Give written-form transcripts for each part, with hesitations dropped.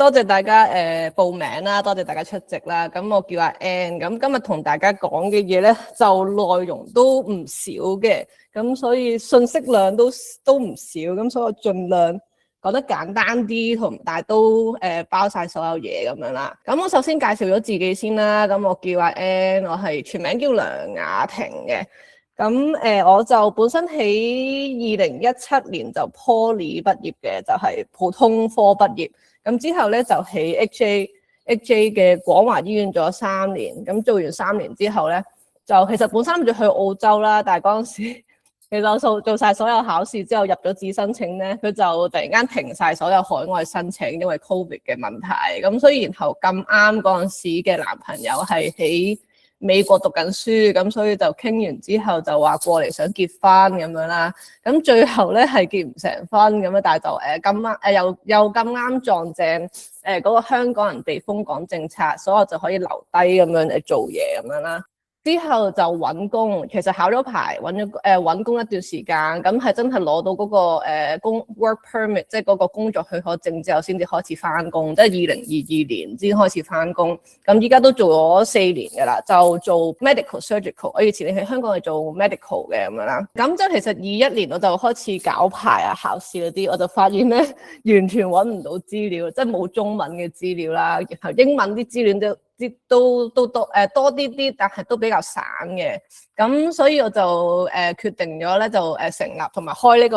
多謝大家報名啦，多謝大家出席啦。咁我叫阿 Ann，咁今日同大家講嘅嘢咧，就內容都唔少嘅，咁所以信息量都唔少，咁所以我盡量講得簡單啲，但係都包晒所有嘢咁樣啦。咁我首先介紹咗自己先啦，咁我叫阿 Ann，我係全名叫梁雅婷嘅。咁我就本身喺2017年就 Poly 畢業嘅，就係普通科畢業。咁之後咧就喺 HJ 嘅廣華醫院做咗3年。咁做完3年之後咧，就其實本身諗住去澳洲啦，但係嗰陣時其實我做晒所有考試之後入咗紙申請咧，佢就突然間停晒所有海外申請，因為 Covid 嘅問題。咁所以然後咁啱嗰陣時嘅男朋友係喺美國讀緊書，咁所以就傾完之後就話過嚟想結婚咁樣啦。咁最後咧係結唔成婚咁樣，但係就咁啱又咁啱撞正嗰個香港人避風港政策，所以我就可以留低咁樣嚟做嘢咁樣啦。之後就揾工，其實考咗牌，揾工一段時間，咁係真係攞到嗰個work permit，即係嗰個工作許可證之後，先至開始返工，即係2022年先開始返工。咁依家都做咗4年㗎啦，就做 medical surgical。我以前喺香港係做 medical 嘅咁樣啦。咁即係其實21年我就開始搞牌啊、考試嗰啲，我就發現咧完全揾唔到資料，即係冇中文嘅資料啦，然後英文啲資料都多啲，但係都比較散嘅。咁所以我就決定咗咧，就成立同埋開呢個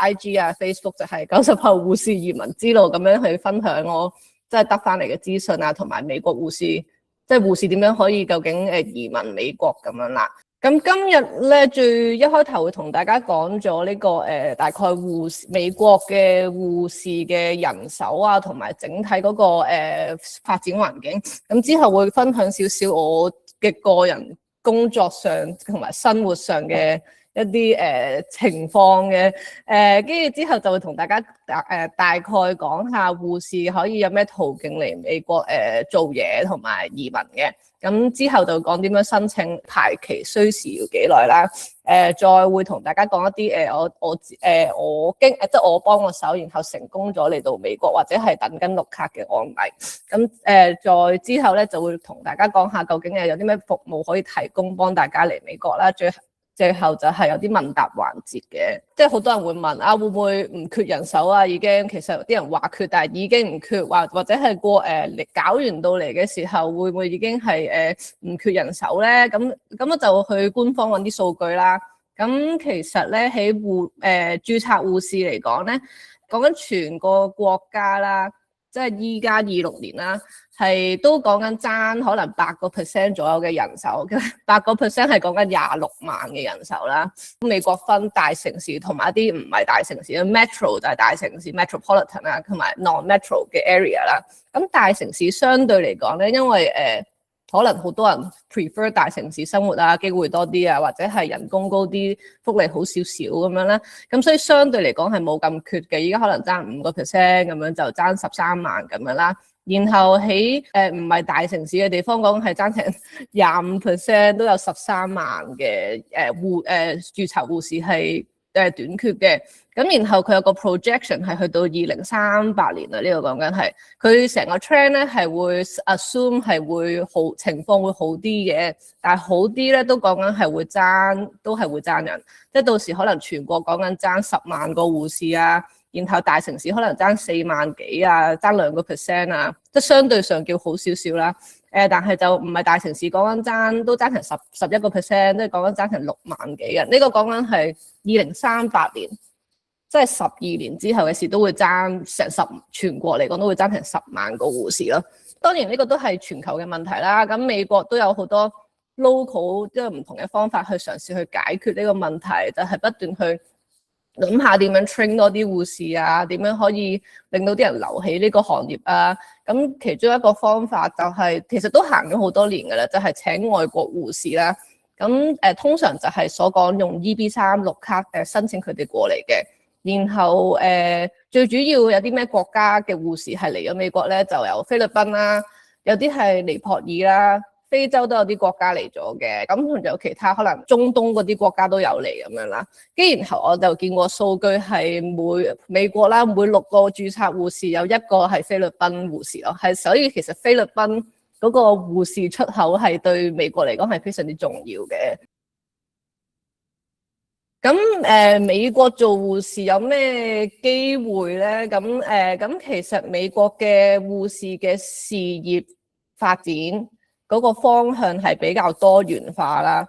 IG 啊 Facebook， 就係90後護士移民之路咁樣去分享我即係得翻嚟嘅資訊啊，同埋美國護士即係護士點樣可以究竟移民美國咁樣啦。咁今日咧最一開頭會同大家講咗呢個大概美國嘅護士嘅人手啊，同埋整體嗰個發展環境。咁之後會分享少少我嘅個人工作上同埋生活上嘅一啲情況嘅。跟住之後就會同大家大概講下護士可以有咩途徑嚟美國做嘢同埋移民嘅。咁之後就講點樣申請排期需時要幾耐啦。再會同大家講一啲即係我幫個手，然後成功咗嚟到美國或者係等緊綠卡嘅案例。咁再之後咧就會同大家講下究竟有啲咩服務可以提供幫大家嚟美國啦。最後就係有啲問答環節嘅，即係好多人會問啊，會唔會唔缺人手啊？已經其實有啲人話缺，但係已經唔缺，或者係搞完到嚟嘅時候，會唔會已經係唔缺人手咧？咁我就去官方揾啲數據啦。咁其實咧喺註冊護士嚟講咧，講緊全個國家啦，即係依家26年啦。係都講緊爭可能8% 左右嘅人手，8% 係講緊26萬嘅人手啦。美國分大城市同埋一啲唔係大城市，metro 就係大城市 metropolitan 啊，同埋 non-metro 嘅 area 啦。咁大城市相對嚟講咧，因為可能好多人 prefer 大城市生活啊，機會多啲啊，或者係人工高啲，福利好少少咁樣啦。咁所以相對嚟講係冇咁缺嘅。依家可能爭5% 咁樣，就爭13萬咁樣啦。然後喺唔係大城市嘅地方講係爭成25%，都有13萬嘅註冊護士係短缺嘅。咁然後佢有個 projection 係去到2038年啦，呢個講緊係佢成個 trend 咧係會 assume 係會好情況會好啲嘅，但係好啲咧都講緊係會爭人，即係到時可能全國講緊爭10萬個護士啊。然後大城市可能爭4萬幾啊，爭2% 啊，即係相對上叫好少少啦。但係就唔係大城市講緊都爭成11%，即係講緊爭成6萬幾人。呢個講緊係2038年，即係12年之後嘅事，都會爭成全國嚟講都會爭成10萬個護士咯。當然呢個都係全球嘅問題啦。咁美國都有好多 local 即係唔同嘅方法去嘗試去解決呢個問題，就係不斷去諗下點樣 train 多啲護士啊，點樣可以令到啲人留喺呢個行業啊。咁其中一個方法就係其實都行咗好多年㗎啦，就係請外國護士啦。咁通常就係所講用 EB3 綠卡申請佢哋過嚟嘅。然後最主要有啲咩國家嘅護士係嚟咗美國咧，就有菲律賓啦，有啲係尼泊爾啦、非洲都有啲國家嚟咗嘅，咁仲有其他可能中東嗰啲國家都有嚟咁樣啦。跟住然後我就見過數據係美國啦，每6個註冊護士有1個係菲律賓護士咯，所以其實菲律賓嗰個護士出口係對美國嚟講係非常之重要嘅。咁美國做護士有咩機會咧？咁其實美國嘅護士嘅事業發展嗰個方向係比較多元化啦。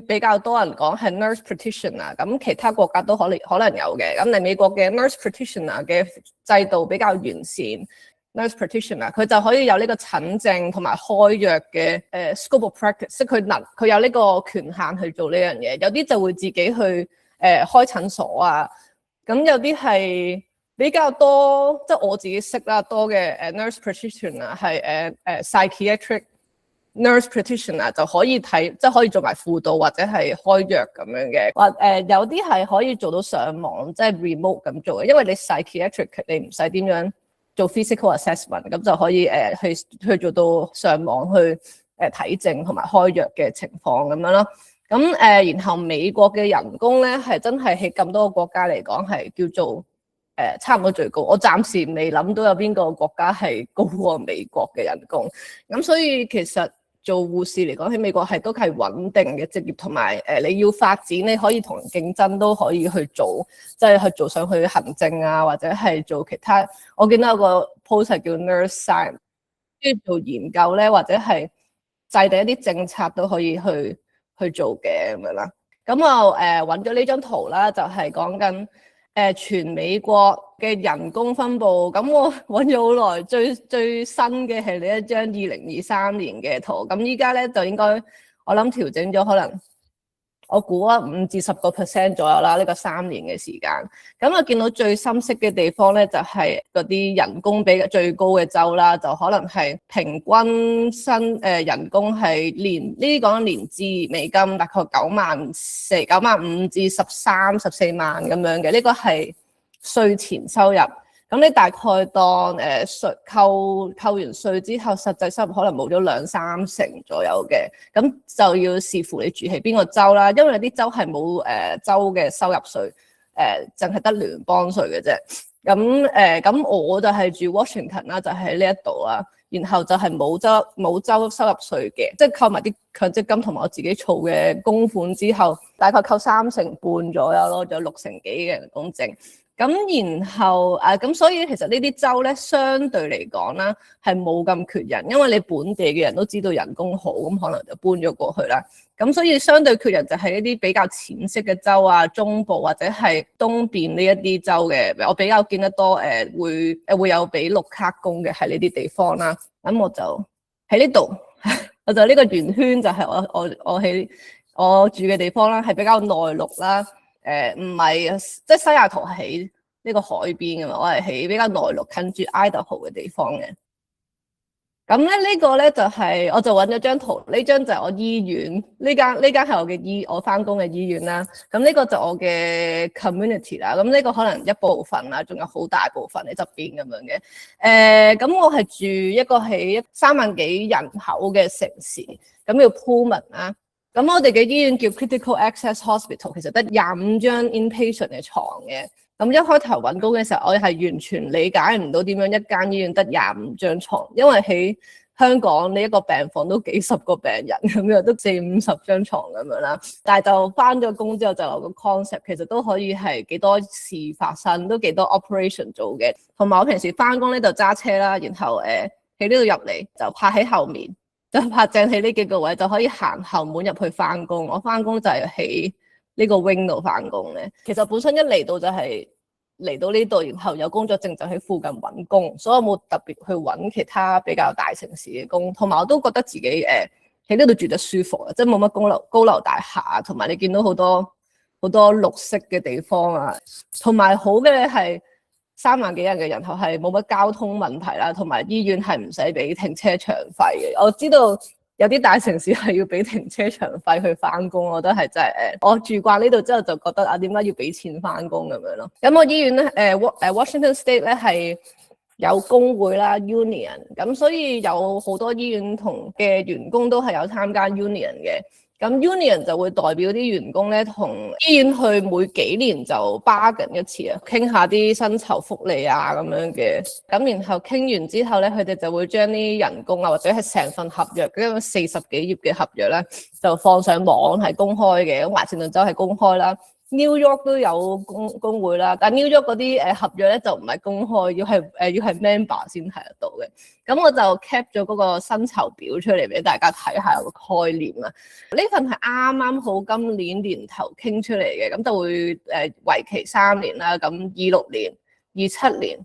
比較多人講係 nurse practitioner，咁其他國家都可能有嘅。咁你美國嘅 nurse practitioner 嘅制度比較完善。nurse practitioner 佢就可以有呢個診症同埋開藥嘅scope of practice， 即係佢有呢個權限去做呢樣嘢。有啲就會自己去開診所啊，咁有啲係比較多，即係我自己識啦多嘅nurse practitioner 係psychiatric nurse practitioner 就可以睇，即係可以做埋輔導或者係開藥咁樣嘅，或有啲係可以做到上網，即係 remote 咁做嘅，因為你 psychiatric 你唔使點樣做 physical assessment， 咁就可以去做到上網去睇症同埋開藥嘅情況咁樣咯。咁然後美國嘅人工咧係真係喺咁多個國家嚟講係叫做差唔多最高。我暫時未諗到有邊個國家係高過美國嘅人工。咁所以其實做護士嚟講喺美國都係穩定嘅職業，同埋你要發展你可以同人競爭都可以去做，即係去做上去行政啊，或者係做其他。我見到有個 post 係叫 nurse science， 跟住做研究咧，或者係制定一啲政策都可以去做嘅咁樣啦。咁我揾咗呢張圖啦，就係講緊全美國嘅人工分佈。咁我揾咗好耐，最新嘅係呢一張2023年嘅圖。咁依家咧就應該我諗調整咗，可能我估5至10% 左右啦。呢個3年嘅時間，咁我見到最深色嘅地方咧，就係嗰啲人工比最高嘅州啦，就可能係平均人工係呢啲講年資美金大概95000至13-14萬咁樣嘅。呢個係稅前收入。咁你大概當扣完稅之後，實際收入可能冇咗2-3成左右嘅，咁就要視乎你住喺邊個州啦。因為有啲州係冇州嘅收入稅，淨係得聯邦稅嘅啫。咁我就係住 Washington 啦，就喺呢一度啦。然後就係冇州收入稅嘅，即係扣埋啲強積金同埋我自己儲嘅供款之後，大概扣3成半左右咯，就6成幾嘅人工證。咁然後咁所以其實呢啲州咧，相對嚟講啦，係冇咁缺人，因為你本地嘅人都知道人工好，咁可能就搬咗過去啦。咁所以相對缺人就係一啲比較淺色嘅州啊，中部或者係東邊呢一啲州嘅，我比較見得多會有俾綠卡工嘅喺呢啲地方啦。咁我就喺呢度，我就呢個圓圈就係我喺我住嘅地方啦，係比較內陸啦。唔係即係西雅圖係喺呢個海邊㗎嘛，我係喺比較內陸近住 Idaho 嘅地方嘅。咁咧呢個咧就係我就揾咗張圖，呢張就係我醫院，呢間係我翻工嘅醫院啦。咁呢個就我嘅 community 啦。咁呢個可能一部分啦，仲有好大部分喺側邊咁樣嘅。咁我係住一個喺3萬幾人口嘅城市，咁叫 Pullman 啦。咁我哋嘅醫院叫 Critical Access Hospital， 其實得25張 inpatient 嘅床嘅。咁一開頭揾工嘅時候，我係完全理解唔到點樣一間醫院得25張床，因為喺香港你一個病房都幾十個病人咁樣，都40-50張床咁樣啦。但係就翻咗工之後就有個 concept， 其實都可以係幾多事發生，都幾多 operation 做嘅。同埋我平時翻工咧就揸車啦，然後喺呢度入嚟就泊喺後面。就拍正喺呢幾個位就可以行後門入去翻工。我翻工就係喺呢個 wing 度翻工咧。其實本身一嚟到就係嚟到呢度，然後有工作證就喺附近揾工，所以我冇特別去揾其他比較大城市嘅工。同埋我都覺得自己喺呢度住得舒服啊，即係冇乜高樓大廈，同埋你見到好多綠色嘅地方啊。同埋好嘅係3萬幾人嘅人口係冇乜交通問題啦，同埋醫院係唔使俾停車場費嘅。我知道有啲大城市係要俾停車場費去翻工，我覺得係真係我住慣呢度之後就覺得點解要俾錢翻工咁樣咯。咁我醫院咧Washington State 咧係有工會啦 union， 咁所以有好多醫院同嘅員工都係有參加 union 嘅。咁 union 就會代表啲員工咧，同醫院去每幾年就 bargain 一次啊，傾下啲薪酬福利啊咁樣嘅。咁然後傾完之後咧，佢哋就會將啲人工啊，或者係成份合約，因為40幾頁嘅合約咧，就放上網係公開嘅。咁華盛頓州係公開啦。New York 都有工會啦，但 New York 嗰啲合約咧就唔係公開，要係 member 先睇得到嘅。咁我就 cap 咗嗰個薪酬表出嚟俾大家睇下有個概念啊。呢份係啱啱好今年年頭傾出嚟嘅，咁就會為期3年啦。咁26年、27年、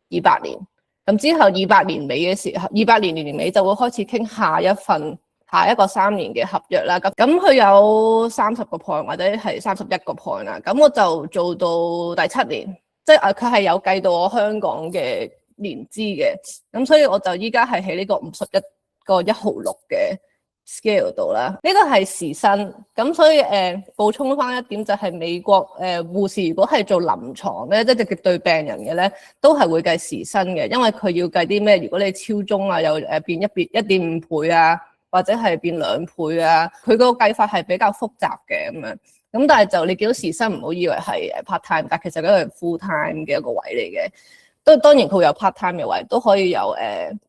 28年，咁之後28年尾嘅時候，28年年尾就會開始傾下一個3年嘅合約啦。咁佢有30個 point 或者係31個 point 啦。咁我就做到第7年，即係佢係有計到我香港嘅年資嘅。咁所以我就依家係喺呢個51個1/6嘅 scale 度啦。呢個係時薪。咁所以補充翻一點就係美國護士如果係做臨床咧，即係直接對病人嘅咧，都係會計時薪嘅，因為佢要計啲咩？如果你超鐘啊，又變1.5倍啊。或者係變2倍啊，佢個計法係比較複雜嘅咁樣。咁但係就你見到時薪唔好以為係 part time，但其實嗰個係 full time 嘅一個位嚟嘅。當然佢會有 part time 嘅位，都可以有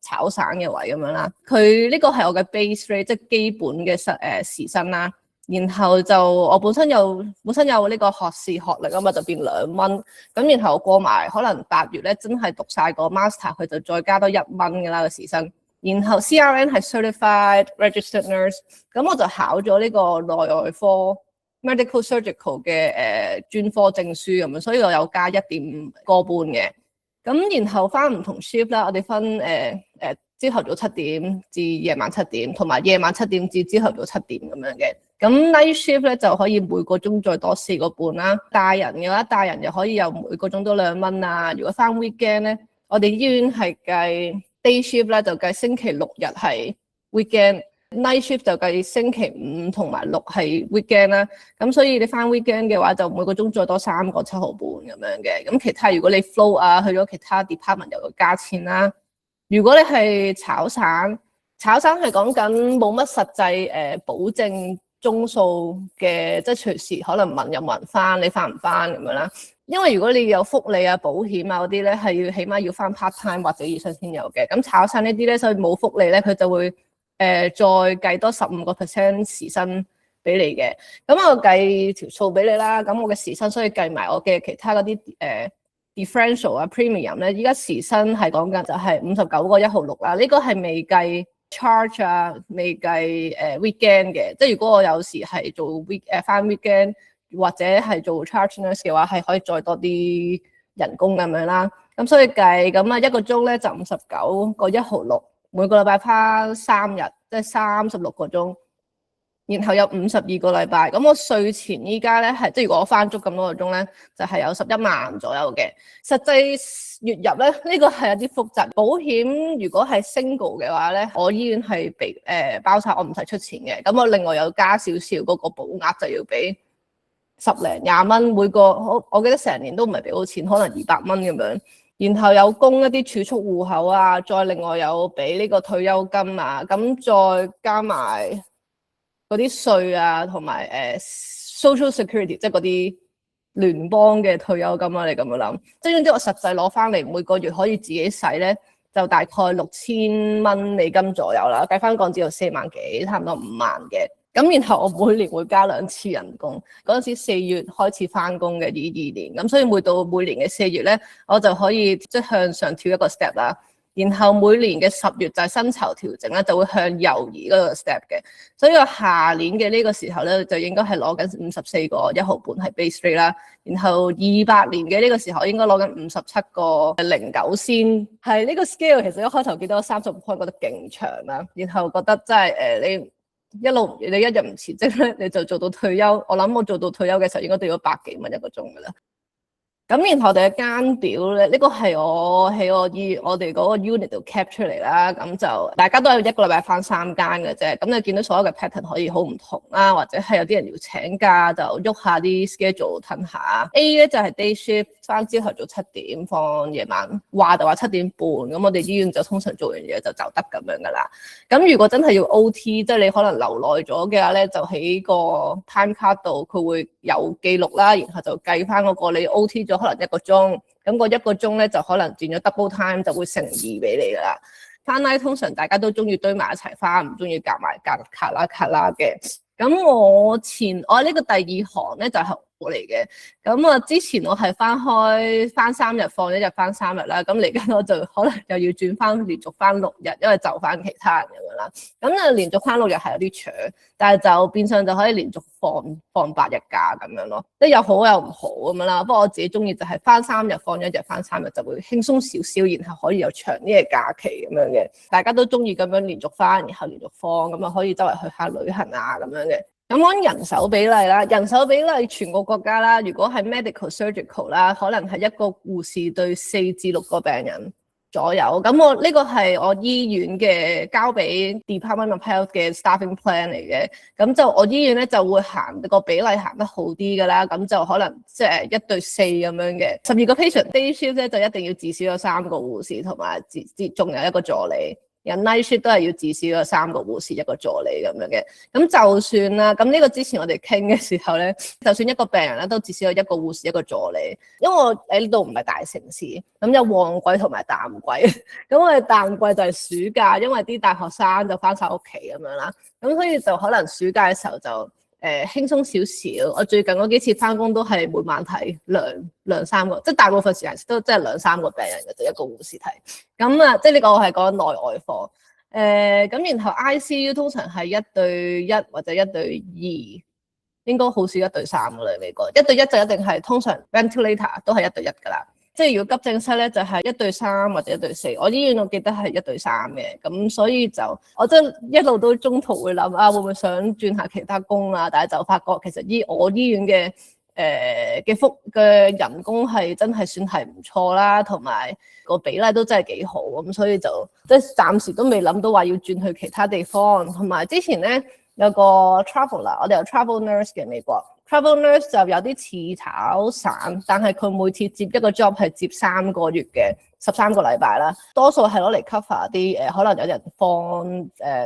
炒散嘅位咁樣啦。佢呢個係我嘅 base rate，即係基本嘅時薪啦。然後就我本身有呢個學士學歷啊嘛，就變2蚊。咁然後過埋可能8月咧，真係讀晒個 master，佢就再加多1蚊㗎啦個時薪。然後 CRN 係 Certified Registered Nurse，咁我就考咗呢個內外科 Medical Surgical 嘅專科證書咁樣，所以我有加1.5個半嘅。咁然後翻唔同 shift 啦，我哋分朝頭早7點至夜晚7點，同埋夜晚7點至朝頭早7點咁樣嘅。咁 night shift 咧就可以每個鐘再多4個半啦。大人嘅話，大人又可以有每個鐘都2蚊啊。如果翻 weekend 咧，我哋醫院係計Day shift 咧就計星期6日係 weekend，night shift 就計星期5同埋6係 weekend 啦。咁所以你翻 weekend 嘅話，就每個鐘再多3個7毫半咁樣嘅。咁其他如果你 flow 啊去咗其他 department 又會加錢啦。如果你係炒散係講緊冇乜實際保證鐘數嘅，即係隨時可能問有冇人翻，你翻唔翻咁樣啦。因為如果你有福利啊、保險啊嗰啲咧，係要起碼要翻 part time 或者以上先有嘅。咁炒散呢啲咧，所以冇福利咧，佢就會再計多15% 時薪俾你嘅。咁我計條數俾你啦。咁我嘅時薪，所以計埋我嘅其他嗰啲differential 啊、premium 咧，依家時薪係講緊就係59個1/6啦。呢個係未計 charge 啊，未計weekend 嘅。即係如果我有時係做翻 weekend。或者係做 charge nurse 嘅話，係可以再多啲人工咁樣啦。咁所以計咁啊，一個鐘咧就59個1/6，每個禮拜返3日，即係36個鐘。然後有52個禮拜。咁我稅前依家咧係，即係如果我返足咁多個鐘咧，就係有11萬左右嘅。實際月入咧，呢個係有啲複雜。保險如果係 single 嘅話咧，我醫院係包晒，我唔使出錢嘅。咁我另外有加少少嗰個保額就要俾10零20蚊每個，我記得成年都唔係俾好錢，可能200蚊咁樣。然後有供一啲儲蓄戶口啊，再另外有俾呢個退休金啊，咁再加埋嗰啲稅啊，同埋social security，即係嗰啲聯邦嘅退休金啦。你咁樣諗，即係總之我實際攞翻嚟每個月可以自己使咧，就大概6000蚊美金左右啦。計翻港紙就4萬幾，差唔多5萬嘅。咁然後我每年會加2次人工，嗰陣時4月開始翻工嘅22年，咁所以每到每年嘅4月咧，我就可以即係向上跳一個 step 啦。然後每年嘅10月就係薪酬調整咧，就會向右移嗰個 step 嘅。所以我下年嘅呢個時候咧，就應該係攞緊54個1毫半係 base rate 啦。然後28年嘅呢個時候應該攞緊57個09先。係呢個 scale 其實一開頭見到30 point 覺得勁長啦，然後覺得真係你一日唔辭職咧，你就做到退休。我諗我做到退休嘅時候應該都要100幾蚊一個鐘噶啦。咁然後我哋嘅間表咧，呢個係我喺我哋嗰個 unit 度 cap 出嚟啦。咁就大家都係一個禮拜返3間嘅啫。咁你見到所有嘅 pattern 可以好唔同啦，或者係有啲人要請假就喐下啲 schedule 褪下。A 咧就係 day shift， 返朝頭早7點，放夜晚話就話7點半。咁我哋醫院就通常做完嘢就走得咁樣噶啦。咁如果真係要 OT， 即係你可能留耐咗嘅話咧，就喺個 time card 度佢會有記錄啦，然後就計翻嗰個你 OT 咗可能1個鐘，咁個1個鐘咧就可能轉咗 double time 就會乘2俾你噶啦。翻拉通常大家都中意堆埋一齊翻，唔中意夾埋夾卡啦嘅。咁我呢個第2行咧就係我嚟嘅。咁啊之前我係翻3日放1日翻3日啦，咁嚟緊我就可能又要轉翻連續翻6日，因為就翻其他人咁樣啦。咁啊連續翻6日係有啲長，但係就變相就可以連續放8日假咁樣咯，即係有好有唔好咁樣啦。不過我自己中意就係翻3日放1日，翻3日就會輕鬆少少，然後可以有長啲嘅假期咁樣嘅。大家都中意咁樣連續翻，然後連續放，咁啊可以周圍去下旅行啊咁樣嘅。咁講人手比例啦，人手比例全個國家啦，如果係 medical surgical 啦，可能係1個護士對4至6個病人左右。咁我呢個係我醫院嘅交俾 Department of Health 嘅 staffing plan 嚟嘅。咁就我醫院咧就會行個比例行得好啲噶啦，咁就可能即係1對4咁樣嘅。12個 patient day shift 咧就一定要至少有3個護士同埋仲有1個助理。人 night shift 都係要至少有3個護士1個助理咁樣嘅。咁就算啦，咁呢個之前我哋傾嘅時候咧，就算1個病人咧都至少有1個護士1個助理，因為我喺呢度唔係大城市，咁有旺季同埋淡季。咁我哋淡季就係暑假，因為啲大學生就翻晒屋企咁樣啦，咁所以就可能暑假嘅時候就輕鬆少少。我最近嗰幾次翻工都係每晚睇兩三個，即係大部分時間都即係2、3個病人嘅，就1個護士睇。咁啊，即係呢個我係講內外科。咁然後 ICU 通常係1對1或者1對2，應該好少1對3噶啦。美國1對1就一定係通常 ventilator 都係1對1噶啦。即係如果急症室咧就係1對3或者1對4。我醫院我記得係1對3嘅，咁所以就我真一路都中途會諗啊，會唔會想轉下其他工啊？但係就發覺其實我醫院嘅嘅人工係真係算係唔錯啦，同埋個比例都真係幾好，咁所以就即係暫時都未諗到話要轉去其他地方。同埋之前咧有個 traveler， 我哋有 travel nurse 嘅美國 travel nurse 就有啲似炒散，但係佢每次接一個 job 係接3個月嘅13個禮拜啦，多數係攞嚟 cover 啲可能有人放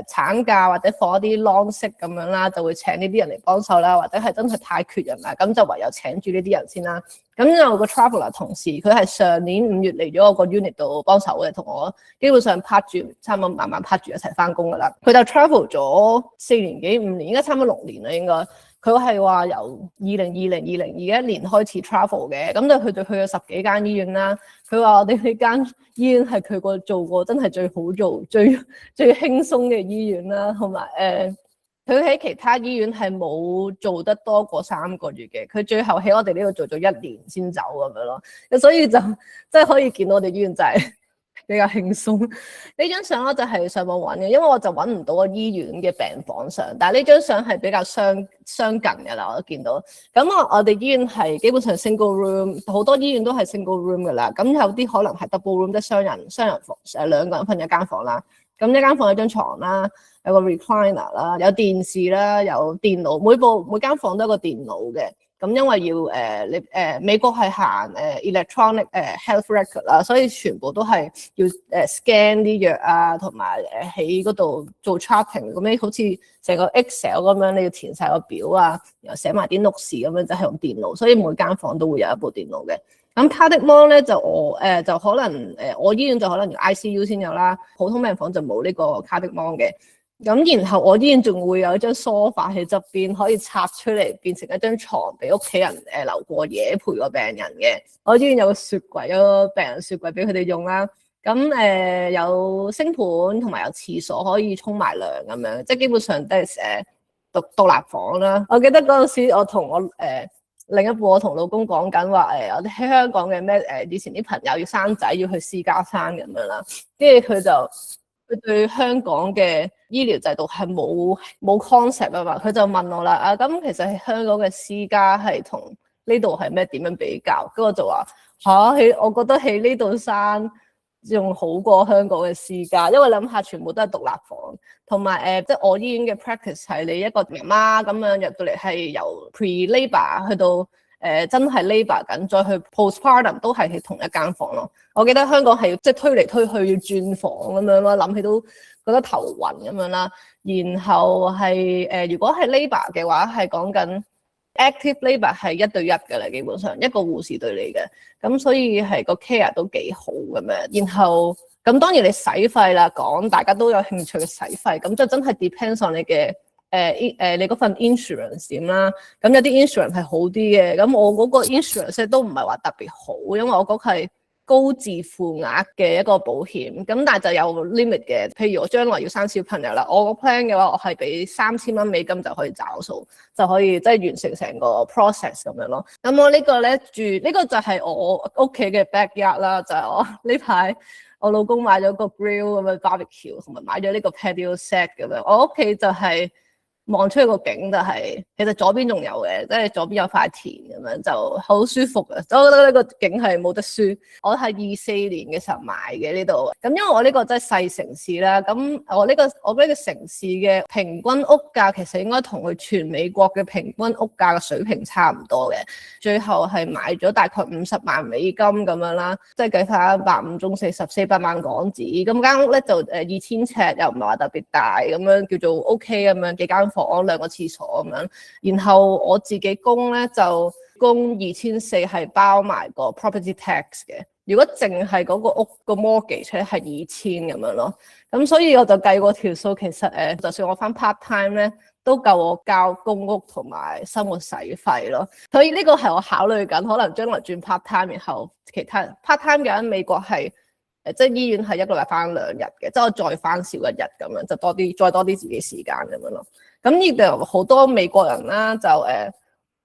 產假或者放一啲 long sick 咁樣啦，就會請呢啲人嚟幫手啦，或者係真係太缺人啦，咁就唯有請住呢啲人先啦。咁有個 traveler 同事，佢係上年5月嚟咗我個 unit 度幫手嘅，同我基本上拍住差唔多慢慢拍住一齊翻工噶啦。佢就 travel 咗4年幾5年，應該差唔多6年啦應該。佢係話由2021年開始 travel 嘅，咁就去咗10幾間醫院啦。佢話我哋呢間醫院係佢做過真係最好做、最輕鬆嘅醫院啦，同埋佢喺其他醫院係冇做得多過3個月嘅，佢最後喺我哋呢度做咗1年先走咁樣咯。所以就真係可以見到我哋醫院就係比較輕鬆。呢張相我就係上網揾嘅，因為我就揾唔到個醫院嘅病房相，但係呢張相係比較相近嘅啦，我都見到。咁我哋醫院係基本上 single room， 好多醫院都係 single room 嘅啦。咁有啲可能係 double room， 即係雙人房，2個人瞓一間房啦。咁一間房有張床啦，有個 recliner 啦，有電視啦，有電腦，每間房都有個電腦嘅。咁因為要美國係行electronic health record 啦，所以全部都係要scan 啲藥啊，同埋喺嗰度做 charting 咁樣，好似成個 Excel 咁樣，你要填晒個表啊，然後寫埋啲 notes 咁樣，就係用電腦，所以每間房都會有一部電腦嘅。咁 Cardiac Mon 咧就可能我醫院就可能要 ICU 先有啦，普通病房就冇呢個 Cardiac Mon 嘅。咁然後我醫院仲會有一張梳化喺側邊，可以拆出嚟變成一張床俾屋企人留過夜陪個病人嘅。我醫院有個雪櫃，有個病人雪櫃俾佢哋用啦。咁有星盤同埋有廁所可以沖埋涼咁樣，即係基本上都係獨立房啦。我記得嗰陣時我同我另一半我同老公講緊話我哋喺香港嘅以前啲朋友要生仔要去私家生咁樣啦，跟住佢對香港嘅醫療制度係冇 concept 啊嘛，佢就問我啦咁其實喺香港嘅私家係同呢度係點樣比較？跟住我就話我覺得喺呢度生仲好過香港嘅私家，因為諗下全部都係獨立房，同埋即係我醫院嘅 practice 係你一個媽媽咁樣入到嚟，係由 pre-labor 去到真係 labor 緊，再去 postpartum 都係喺同一間房咯。我記得香港係即係推嚟推去要轉房咁樣咯，諗起都覺得頭暈咁樣啦。然後係如果係 labor 嘅話，係講緊 active labor 係1對1嘅啦，基本上一個護士對你嘅，咁所以係個 care 都幾好咁樣。然後咁當然你使費啦，講大家都有興趣嘅使費，咁就真係 depends on 你嘅你嗰份 insurance 點啦。咁有啲 insurance 係好啲嘅，咁我嗰個 insurance 都唔係話特別好，因為我嗰個係高自付額嘅一個保險，咁但係就有 limit 嘅。譬如我將來要生小朋友啦，我個 plan 嘅話，我係俾3000蚊美金就可以找數，就可以即係完成成個 process 咁樣咯。咁我呢個咧住呢個就係我屋企嘅 backyard 啦，就係我呢排我老公買咗個 grill 咁樣 barbecue， 同埋買咗呢個 patio set 咁樣。我屋企就係望出去個景就係，其實左邊仲有嘅，即係左邊有塊田咁樣就好舒服嘅。我覺得呢個景係冇得輸。我係24年嘅時候買嘅呢度，咁因為我呢個真係細城市啦，咁我呢個城市嘅平均屋價其實應該同佢全美國嘅平均屋價嘅水平差唔多嘅。最後係買咗大概50萬美金咁樣啦，即係計翻150中400萬港紙。咁間屋咧就2000尺，又唔係話特別大咁樣，叫做 OK 咁樣，幾間房2個廁所咁樣。然後我自己供咧就供2400，係包埋個 property tax 嘅。如果淨係嗰個屋個 mortgage 咧係2000咁樣咯。咁所以我就計過條數，其實就算我翻 part time 咧，都夠我交公屋同埋生活使費咯。所以呢個係我考慮緊，可能將來轉 part time，然後其他 part time 嘅美國係即係醫院係1個禮拜翻2日嘅，即係我再翻少1日咁樣，就再多啲自己時間咁樣咯。咁呢度好多美國人啦，就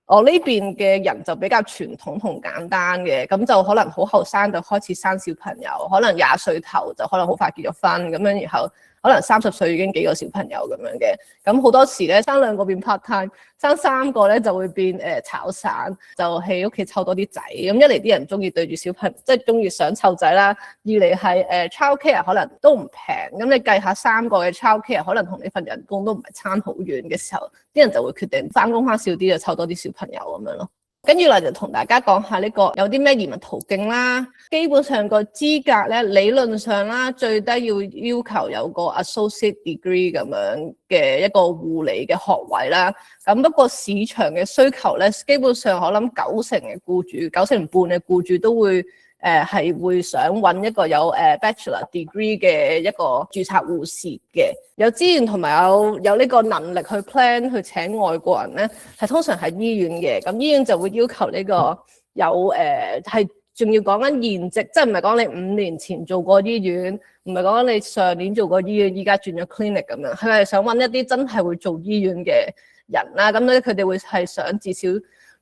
我呢邊嘅人就比較傳統同簡單嘅，咁就可能好後生就開始生小朋友，可能20歲頭就可能好快結咗婚咁樣，然後可能30歲已經幾個小朋友咁樣嘅。咁好多時咧生2個變 part time， 生3個咧就會變炒散，就喺屋企湊多啲仔。咁一嚟啲人中意對住小朋友，即係中意想湊仔啦；二嚟係child care 可能都唔平。咁你計下3個嘅 child care 可能同你份人工都唔係差好遠嘅時候，啲人就會決定翻工翻少啲，就湊多啲小朋友咁樣咯。跟住嚟就同大家講下呢個有啲咩移民途徑啦。基本上個資格咧，理論上啦，最低要求有個 associate degree 咁樣嘅一個護理嘅學位啦。咁不過市場嘅需求咧，基本上我諗90%嘅僱主，9成半嘅僱主都會係會想揾一個有bachelor degree 嘅一個註冊護士嘅，有資源同埋有呢個能力去 plan 去請外國人咧，係通常係醫院嘅。咁醫院就會要求呢個有係仲要講緊現職，即係唔係講你5年前做過醫院，唔係講緊你上年做過醫院，依家轉咗 clinic 咁樣，佢係想揾一啲真係會做醫院嘅人啦。咁咧佢哋會係想至少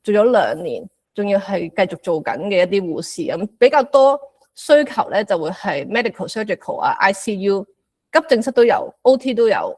做咗2年。仲要係繼續做緊嘅一啲護士，咁比較多需求咧，就會係 medical surgical 啊、ICU、急症室都有、OT 都有、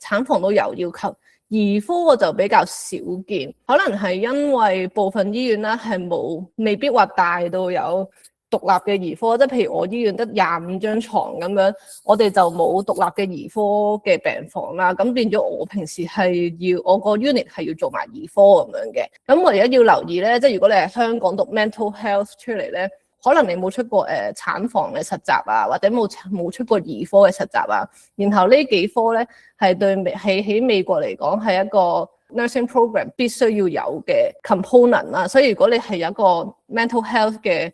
產房都有要求。兒科我就比較少見，可能係因為部分醫院咧係未必話大到有獨立嘅兒科，即係譬如我醫院得25張床咁樣，我哋就冇獨立嘅兒科嘅病房啦。咁變咗我平時係我個 unit 係要做埋兒科咁樣嘅。咁我而家要留意咧，即係如果你係香港讀 mental health 出嚟咧，可能你冇出過產房嘅實習啊，或者冇出過兒科嘅實習啊。然後呢幾科咧係喺美國嚟講係一個 nursing program 必須要有嘅 component 啦。所以如果你係有一個 mental health 嘅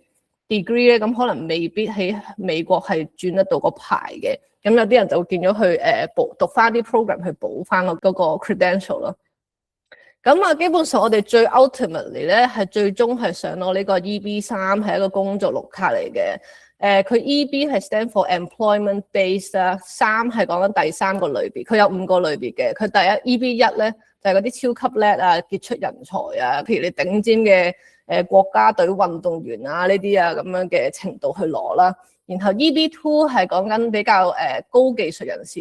degree 咧，咁可能未必喺美國係轉得到個牌嘅，咁有啲人就會見咗去讀翻啲 program 去補翻嗰個 credential 咯。咁啊，基本上我哋最 ultimately 咧係最終係上到呢個 EB3，係一個工作綠卡嚟嘅。佢 EB 係 stand for employment base 啦，3係講緊第3個類別，佢有5個類別嘅。佢第一 EB1 咧就係嗰啲超級叻啊、傑出人才啊，譬如你頂尖嘅國家隊運動員啊呢啲啊咁樣嘅程度去攞啦。然後 EB2 係講緊比較高技術人士，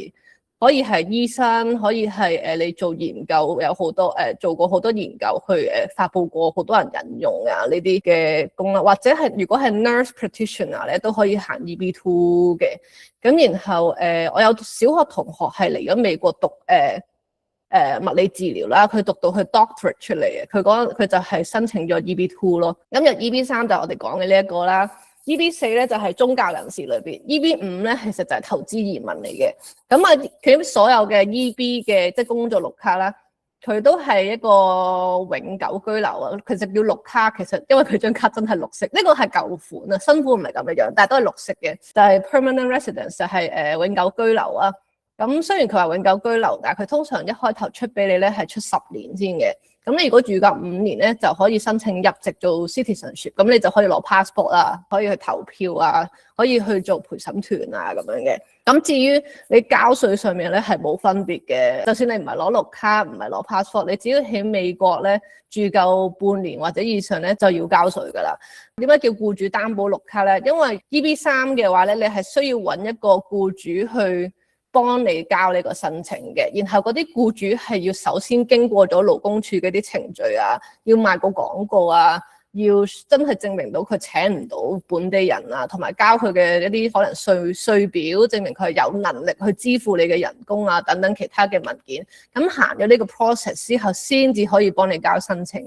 可以係醫生，可以係你做研究，有好多做過好多研究去發佈過好多人引用啊呢啲嘅功能，或者係如果係 nurse practitioner 咧都可以行 EB2 嘅。咁然後我有小學同學係嚟咗美國讀物理治療啦，佢讀到佢 doctorate 出嚟嘅，佢就係申請咗 EB2 咯。咁入 EB3 就我哋講嘅呢一個啦。EB4 咧就係宗教人士裏邊，EB5咧其實就係投資移民嚟嘅。咁啊，佢所有嘅 EB 嘅即係工作綠卡啦，佢都係一個永久居留啊。其實叫綠卡，其實因為佢張卡真係綠色，呢個係舊款啊，新款唔係咁嘅樣，但係都係綠色嘅。就係 permanent residence 就係永久居留啊。咁雖然佢話永久居留，但係佢通常一開頭出俾你咧係出10年先嘅。咁你如果住夠5年咧，就可以申請入籍做 citizenship， 咁你就可以攞 passport 啦，可以去投票啊，可以去做陪審團啊咁樣嘅。咁至於你交稅上面咧係冇分別嘅，就算你唔係攞綠卡，唔係攞 passport， 你只要喺美國咧住夠半年或者以上咧就要交稅噶啦。點解叫僱主擔保綠卡咧？因為 EB3 嘅話咧，你係需要揾一個僱主去幫你交呢個申請嘅，然後嗰啲僱主係要首先經過咗勞工處嗰啲程序啊，要賣個廣告啊，要真係證明到佢請唔到本地人啊，同埋交佢嘅一啲可能稅表，證明佢係有能力去支付你嘅人工啊等等其他嘅文件。咁行咗呢個 process 之後，先至可以幫你交申請。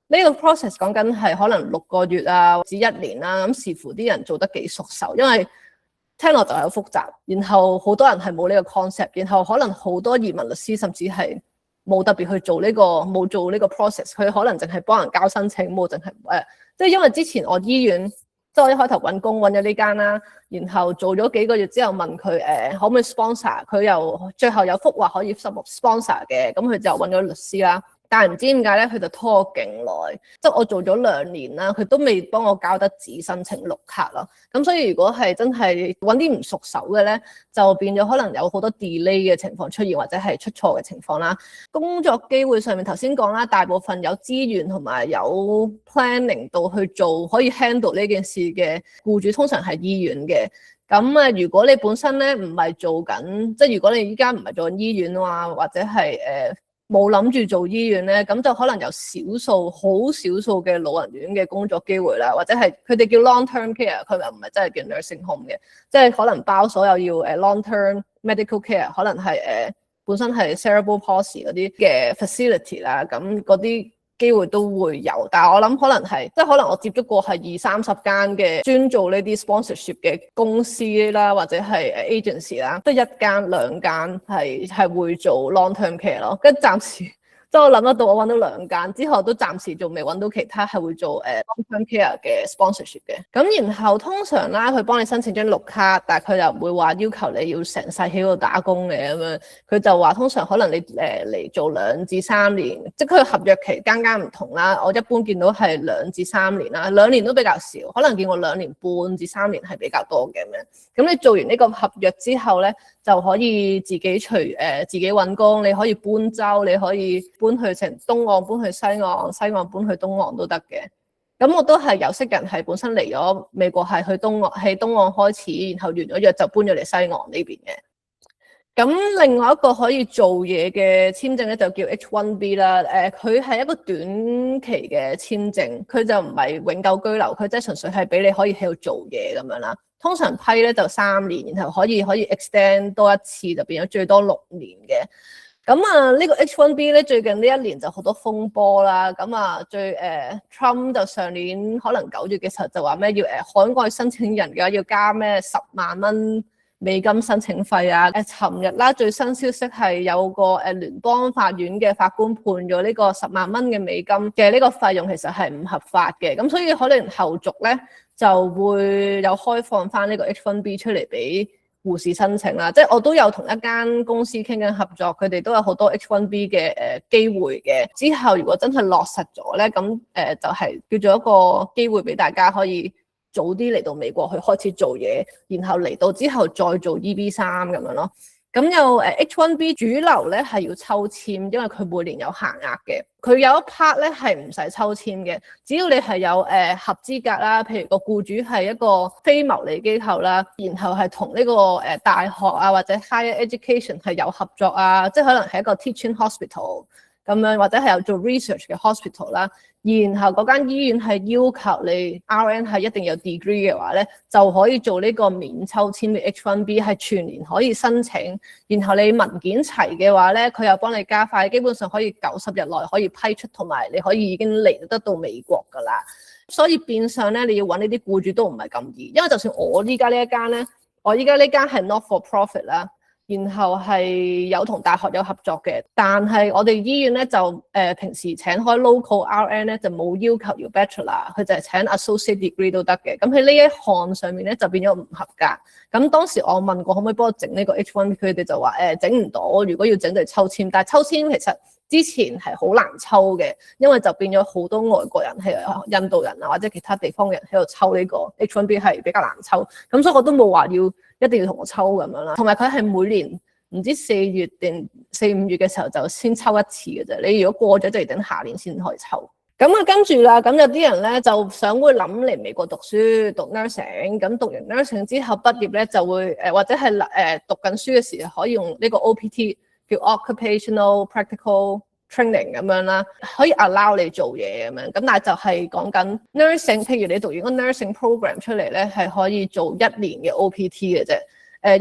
呢個 process 講緊係可能6個月啊，至1年啦，咁視乎啲人做得幾熟手，因為聽落就係好複雜，然後好多人係冇呢個 concept， 然後可能好多移民律師甚至係冇特別去做呢個冇做呢個 process， 佢可能淨係幫人交申請，冇淨係即係因為之前我醫院即係我一開頭揾工揾咗呢間啦，然後做咗幾個月之後問佢可唔可以 sponsor， 佢又最後有覆話可以 sponsor 嘅，咁佢就揾咗律師啦。但係唔知點解咧，佢就拖我勁耐，即係我做咗2年啦，佢都未幫我交得紙申請綠卡咯。咁所以如果係真係揾啲唔熟手嘅咧，就變咗可能有好多 delay 嘅情況出現，或者係出錯嘅情況啦。工作機會上面頭先講啦，大部分有資源同埋有 planning 到去做可以 handle 呢件事嘅僱主，通常係醫院嘅。咁啊，如果你本身咧唔係做緊，即係如果你依家唔係做緊醫院啊，或者係冇諗住做醫院咧，咁就可能有好少數嘅老人院嘅工作機會啦，或者係佢哋叫 long term care， 佢又唔係真係叫 nursing home 嘅，即係可能包所有要long term medical care， 可能係本身係 cerebral palsy 嗰啲嘅 facility 啦，咁嗰啲機會都會有，但係我諗可能係即係可能我接觸過係20-30間嘅專做呢啲 sponsorship 嘅公司啦，或者係 agency 啦，得1間2間係會做 long term care 咯，跟住暫時即係我諗得到，我揾到2間之後都暫時仲未揾到其他係會做long term care 嘅 sponsorship 嘅。咁然後通常啦，佢幫你申請張綠卡，但係佢又唔會話要求你要成世喺度打工嘅咁樣，佢就話通常可能你嚟做2至3年，即係佢合約期間唔同啦。我一般見到係2至3年啦，2年都比較少，可能見過2年半至3年係比較多嘅咁樣。咁你做完呢個合約之後咧，就可以自己自己揾工，你可以搬州，你可以搬去成東岸，搬去西岸，西岸搬去東岸都得嘅。咁我都係有識人係本身嚟咗美國係去東岸，喺東岸開始，然後完咗約就搬咗嚟西岸呢邊嘅。咁另外一個可以做嘢嘅簽證咧就叫 H1B 啦，佢係一個短期嘅簽證，佢就唔係永久居留，佢即係純粹係俾你可以喺度做嘢咁樣啦。通常批咧就3年，然後可以 extend 多一次，就變咗最多6年嘅。咁啊，呢個 H1B 咧最近呢1年就好多風波啦。咁啊，Trump 就上年可能9月嘅時候就話咩要海外申請人嘅要加咩10萬蚊美金申請費啊。尋日啦最新消息係有個聯邦法院嘅法官判咗呢個10萬蚊嘅美金嘅呢個費用其實係唔合法嘅。咁所以可能後續咧就會有開放翻呢個 H1B 出嚟俾護士申請啦，即係我都有同一間公司傾緊合作，佢哋都有好多 H1B 嘅機會嘅。之後如果真係落實咗咧，咁就係叫做一個機會俾大家可以早啲嚟到美國去開始做嘢，然後嚟到之後再做 EB3 咁樣咯。咁有H1B 主流咧係要抽籤，因為佢每年有限額嘅。佢有一 part 咧係唔使抽籤嘅，只要你係有合資格啦，譬如個僱主係一個非牟利機構啦，然後係同呢個大學啊或者 higher education 係有合作啊，即係可能係一個 teaching hospital 咁樣，或者係有做 research 嘅 hospital 啦。然後嗰間醫院係要求你 RN 係一定有 degree 嘅話咧，就可以做呢個免抽籤嘅 H1B， 係全年可以申請。然後你文件齊嘅話咧，佢又幫你加快，基本上可以90日內可以批出，同埋你可以已經嚟得到美國㗎啦。所以變相咧，你要揾呢啲僱主都唔係咁易，因為就算我依家呢一間咧，我依家呢間係 not for profit 啦。然後係有同大學有合作嘅，但係我哋醫院咧就平時請開 local RN 咧就冇要求要 bachelor， 佢就係請 associate degree 都得嘅。咁喺呢一項上面咧就變咗唔合格。咁當時我問過可唔可以幫我整呢個 H1B， 佢哋就話整唔到，如果要整就抽籤。但係抽籤其實之前係好難抽嘅，因為就變咗好多外國人係印度人啊或者其他地方嘅人喺度抽呢個 H1B 係比較難抽。咁所以我都冇話一定要同我抽咁樣啦，同埋佢係每年唔知4月定4、5月嘅時候就先抽一次嘅啫。你如果過咗就要等下年先可以抽。咁啊跟住啦，咁有啲人咧就想會諗嚟美國讀書讀 nursing， 咁讀完 nursing 之後畢業咧就會或者係讀緊書嘅時候可以用呢個 OPT 叫 Occupational Practical Training 咁樣啦，可以 allow 你做嘢咁樣。咁但係就係講緊 nursing， 譬如你讀完個 nursing program 出嚟咧，係可以做1年嘅 OPT 嘅啫。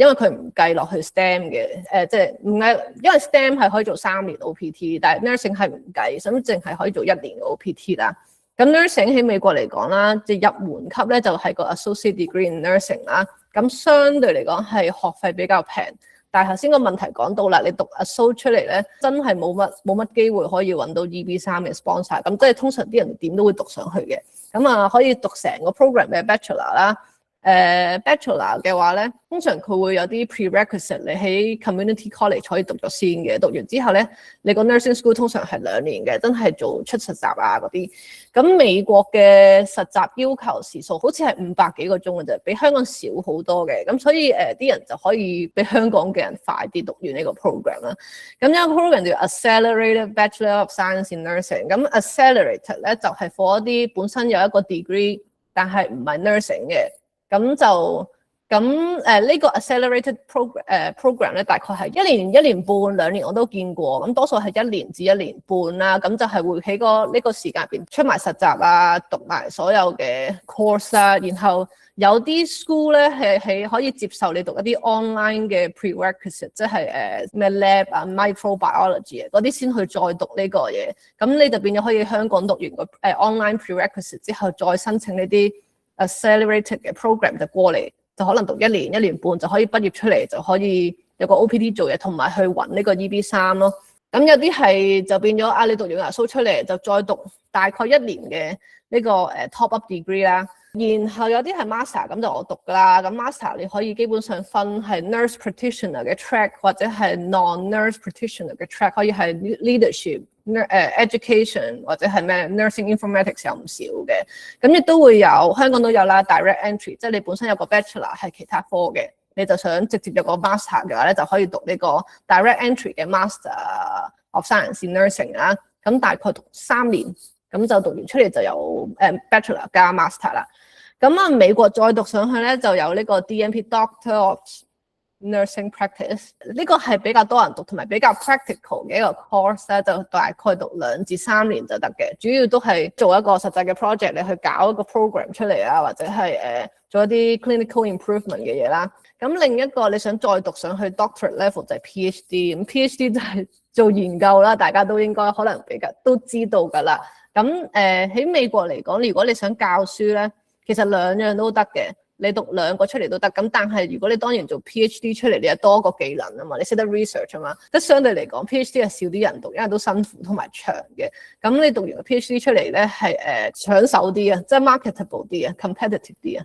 因為佢唔計落去 STEM 嘅，即係唔係因為 STEM 係可以做3年 OPT， 但係 nursing 係唔計，咁淨係可以做1年嘅 OPT 啦。咁 nursing 喺美國嚟講啦，即係入門級咧就係個 associate degree in nursing 啦。咁相對嚟講係學費比較平。但係頭先個問題講到啦，你讀 Asso 出嚟咧，真係冇乜機會可以揾到 EB3 嘅 sponsor， 咁即係通常啲人點都會讀上去嘅。咁啊，可以讀成個 program 嘅 bachelor 啦。bachelor 嘅話咧，通常佢會有啲 prerequisite， 你喺 community college 可以讀咗先嘅。讀完之後咧，你個 nursing school 通常係2年嘅，真係做出實習啊嗰啲。咁美國嘅實習要求時數好似係500幾個鐘嘅啫，比香港少好多嘅。咁所以啲人就可以比香港嘅人快啲讀完呢個 program 啦。咁有個 program 叫 Accelerated Bachelor of Science in Nursing。咁 Accelerated 咧就係 for 一啲本身有一個 degree 但係唔係 nursing 嘅。咁呢個 accelerated program 咧，大概係1年半2年我都見過，咁多數係1年至1年半啦。咁就係會喺呢個時間入邊出埋實習啊，讀埋所有嘅 course 啊，然後有啲 school 咧係可以接受你讀一啲 online 嘅 prerequisite， 即係咩 lab 啊 microbiology 嗰啲先去再讀呢個嘢。咁你就變咗可以香港讀完個online prerequisite 之後再申請呢啲accelerated 嘅 program 就過嚟，就可能讀1年1年半就可以畢業出嚟，就可以有個 OPT 做嘢，同埋去揾呢個 EB3 咯。咁有啲係就變咗你讀完牙蘇出嚟就再讀大概1年嘅呢個top up degree 啦。然後有啲係 master， 咁就我讀㗎啦。咁 master 你可以基本上分係 nurse practitioner 嘅 track 或者係 non-nurse practitioner 嘅 track， 可以係 leadership、education 或者係咩 nursing informatics 有唔少嘅。咁亦都會有香港都有啦 direct entry， 即係你本身有個 bachelor 係其他科嘅，你就想直接有個 master 嘅話咧，就可以讀呢個 direct entry 嘅 master of science in nursing 啦。咁大概讀3年，咁就讀完出嚟就有bachelor 加 master 啦。咁美國再讀上去咧，就有呢個 DNP Doctor of Nursing Practice， 呢個係比較多人讀同埋比較 practical 嘅一個 course 咧，就大概讀2至3年就得嘅。主要都係做一個實際嘅 project，你去搞一個 program 出嚟啊，或者係做一啲 clinical improvement 嘅嘢啦。咁另一個你想再讀上去 doctorate level 就係 PhD， 咁 PhD 就係做研究啦，大家都應該可能比較都知道㗎啦。咁喺美國嚟講，如果你想教書咧，其實2樣都得嘅，你讀2個出嚟都得。咁但係如果你當然做 PhD 出嚟，你有多個技能啊嘛，你識得 research 啊嘛，即係相對嚟講 PhD 係少啲人讀，因為都辛苦同埋長嘅。咁你讀完個 PhD 出嚟咧，係搶手啲啊，即係 marketable 啲啊 ，competitive 啲啊。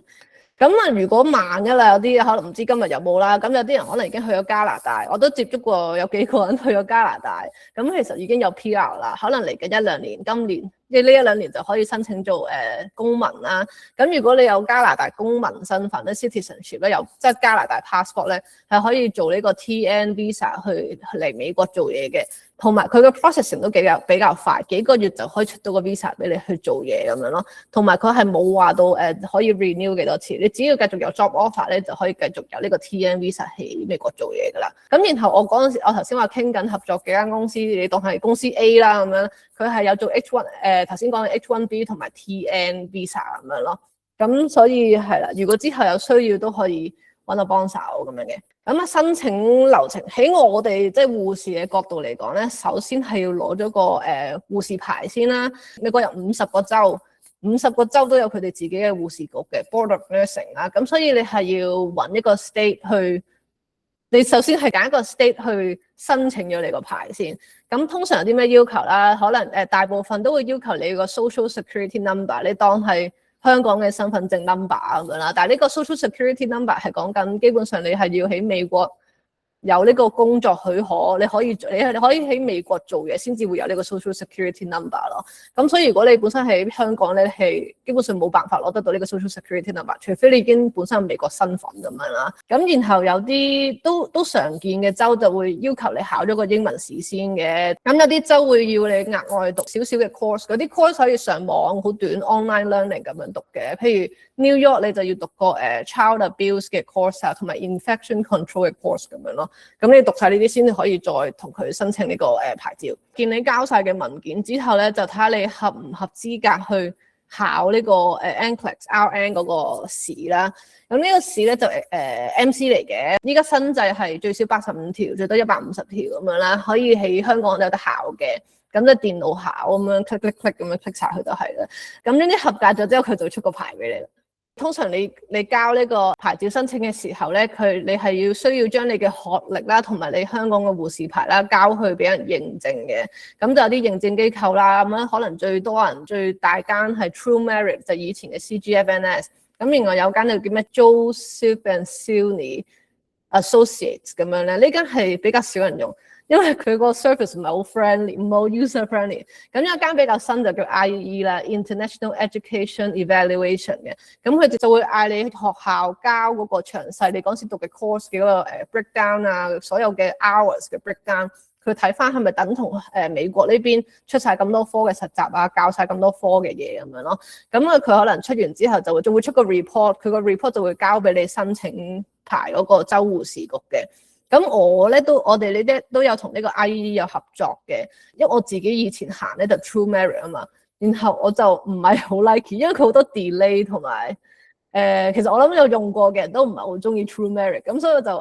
咁如果萬一啦，有啲可能唔知今日有冇啦，咁有啲人可能已經去咗加拿大，我都接觸過有幾個人去咗加拿大，咁其實已經有 PR 啦，可能嚟緊1-2年，今年即係呢一兩年就可以申請做公民啦。咁如果你有加拿大公民身份咧 ，citizenship 咧，有即係加拿大 passport 咧，係可以做呢個 TN visa 去嚟美國做嘢嘅。同埋佢嘅 processing 都比較快，幾個月就可以出到個 visa 俾你去做嘢咁樣咯。同埋佢係冇話到可以 renew 幾多次，你只要繼續有 job offer 咧，就可以繼續有呢個 TN visa 喺美國做嘢噶啦。咁然後我頭先話傾緊合作幾間公司，你當係公司 A 啦咁樣，佢係有做 H1 頭先講嘅 H1B 同埋 TN visa 咁樣咯。咁所以係啦，如果之後有需要都可以揾我幫手咁樣嘅。咁啊，申請流程喺我哋即係護士嘅角度嚟講咧，首先係要攞咗個護士牌先啦。美國有50個州，50個州都有佢哋自己嘅護士局嘅 Board of Nursing 啦。咁所以你係要揾一個 state 去，你首先係揀一個 state 去申請咗你個牌先。咁通常有啲咩要求啦？可能大部分都會要求你個 Social Security Number，你當係香港嘅身份證 number 咁樣啦，但係呢個 social security number 係講緊基本上你係要喺美國有呢個工作許可，你可以喺美國做嘢先至會有呢個 social security number 咯。咁所以如果你本身喺香港咧，係基本上冇辦法攞得到呢個 social security number， 除非你已經本身有美國身份咁樣啦。咁然後有啲都常見嘅州就會要求你考咗個英文試先嘅。咁有啲州會要你額外讀少少嘅 course， 嗰啲 course 可以上網好短 online learning 咁樣讀嘅。譬如 New York 你就要讀個child abuse 嘅 course 啊，同埋 infection control 嘅 course 咁樣咯。咁你讀晒呢啲先至可以再同佢申請呢個牌照。見你交晒嘅文件之後咧，就睇下你合唔合資格去考呢個NCLEX RN 嗰個試啦。咁呢個試咧就MC 嚟嘅。依家新制係最少85條，最多150條咁樣啦，可以喺香港有得考嘅。咁就電腦考咁樣 click 咁樣 click 晒佢就係啦。咁呢啲合格咗之後，佢就會出個牌俾你啦。通常你交呢個牌照申請嘅時候咧，你係需要將你嘅學歷啦，同埋你香港嘅護士牌啦，交去俾人認證嘅。咁就有啲認證機構啦，咁樣可能最多人最大間係 True Merit， 就以前嘅 CGFNS。咁另外有間就叫咩 Joseph and Silney Associates 咁樣咧，呢間係比較少人用。因為佢個 service 唔係好 friendly， 唔係好 user friendly。咁有一間比較新就叫 IEE 啦 ，International Education Evaluation 嘅。咁佢哋就會嗌你學校交嗰個詳細你嗰時讀嘅 course 嘅嗰個breakdown 啊，所有嘅 hours 嘅 breakdown， 佢睇翻係咪等同美國呢邊出晒咁多科嘅實習啊，教晒咁多科嘅嘢咁樣咯。咁佢可能出完之後就會出個 report， 佢個 report 就會交俾你申請牌嗰個州護士局嘅。咁我哋呢啲都有同呢個 IEE 有合作嘅，因為我自己以前行咧就 True Merit 啊嘛，然後我就唔係好 like， 因為佢好多 delay 同埋其實我諗有用過嘅人都唔係好中意 True Merit， 咁所以我就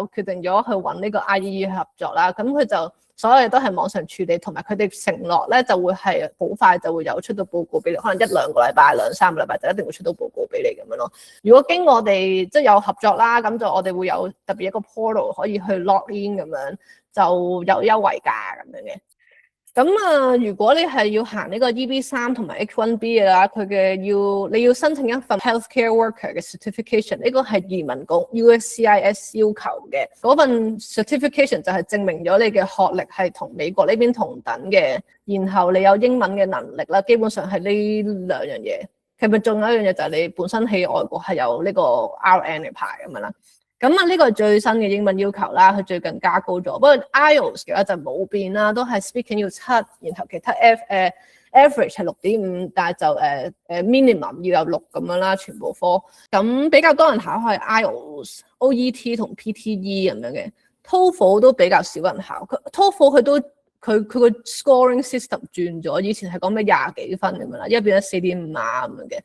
決定咗去揾呢個 IEE 合作啦。咁佢就所有嘢都係網上處理，同埋佢哋承諾咧就會係好快就會有出到報告俾你，可能1-2個禮拜、2-3個禮拜就一定會出到報告俾你咁樣咯。如果經我哋即係有合作啦，咁就我哋會有特別一個 portal 可以去 log in 咁樣，就有優惠價咁樣嘅。咁如果你係要行呢個 EB3 同埋 H1B 嘅啦，你要申請一份 healthcare worker 嘅 certification， 呢個係移民局 USCIS 要求嘅。嗰份 certification 就係證明咗你嘅學歷係同美國呢邊同等嘅，然後你有英文嘅能力啦，基本上係呢兩樣嘢。其實仲有一樣嘢就係你本身喺外國係有呢個 RN 嘅牌咁樣啦。咁呢個係最新嘅英文要求啦，佢最近加高咗。不過 IELTS 嘅話就冇變啦，都係 speaking 要7，然後其他average 係6.5，但係就minimum 要有6咁樣啦，全部科。咁比較多人考係 IELTS、OET 同 PTE 咁樣嘅。TOEFL 都比較少人考。TOEFL 佢個 scoring system 轉咗，以前係講咩20幾分咁樣啦，而家變咗4.5啊咁樣嘅。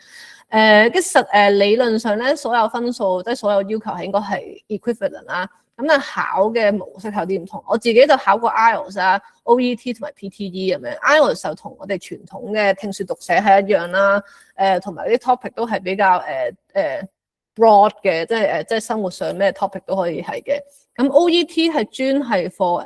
其實理論上咧，所有分數即係所有要求係應該係 equivalent 啦。咁但係考嘅模式有啲唔同。我自己就考過 IELTS 啊、OET 同埋 PTE 咁樣。IELTS 就同我哋傳統嘅聽說讀寫係一樣啦。同埋啲 topic 都係比較broad 嘅，即係生活上咩 topic 都可以係嘅。咁 OET 係專係 for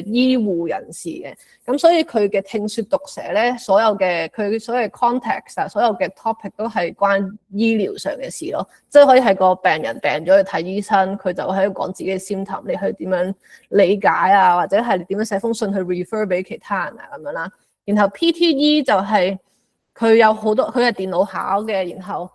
醫護人士嘅，咁所以佢嘅聽說讀寫咧，佢所有嘅 context 啊，所有嘅 topic 都係關醫療上嘅事咯，即係可以係個病人病咗去睇醫生，佢就喺度講自己嘅 symptom，你去點樣理解啊，或者係點樣寫封信去 refer 俾其他人啊咁樣啦。然後 PTE 就係佢有好多，佢係電腦考嘅，然後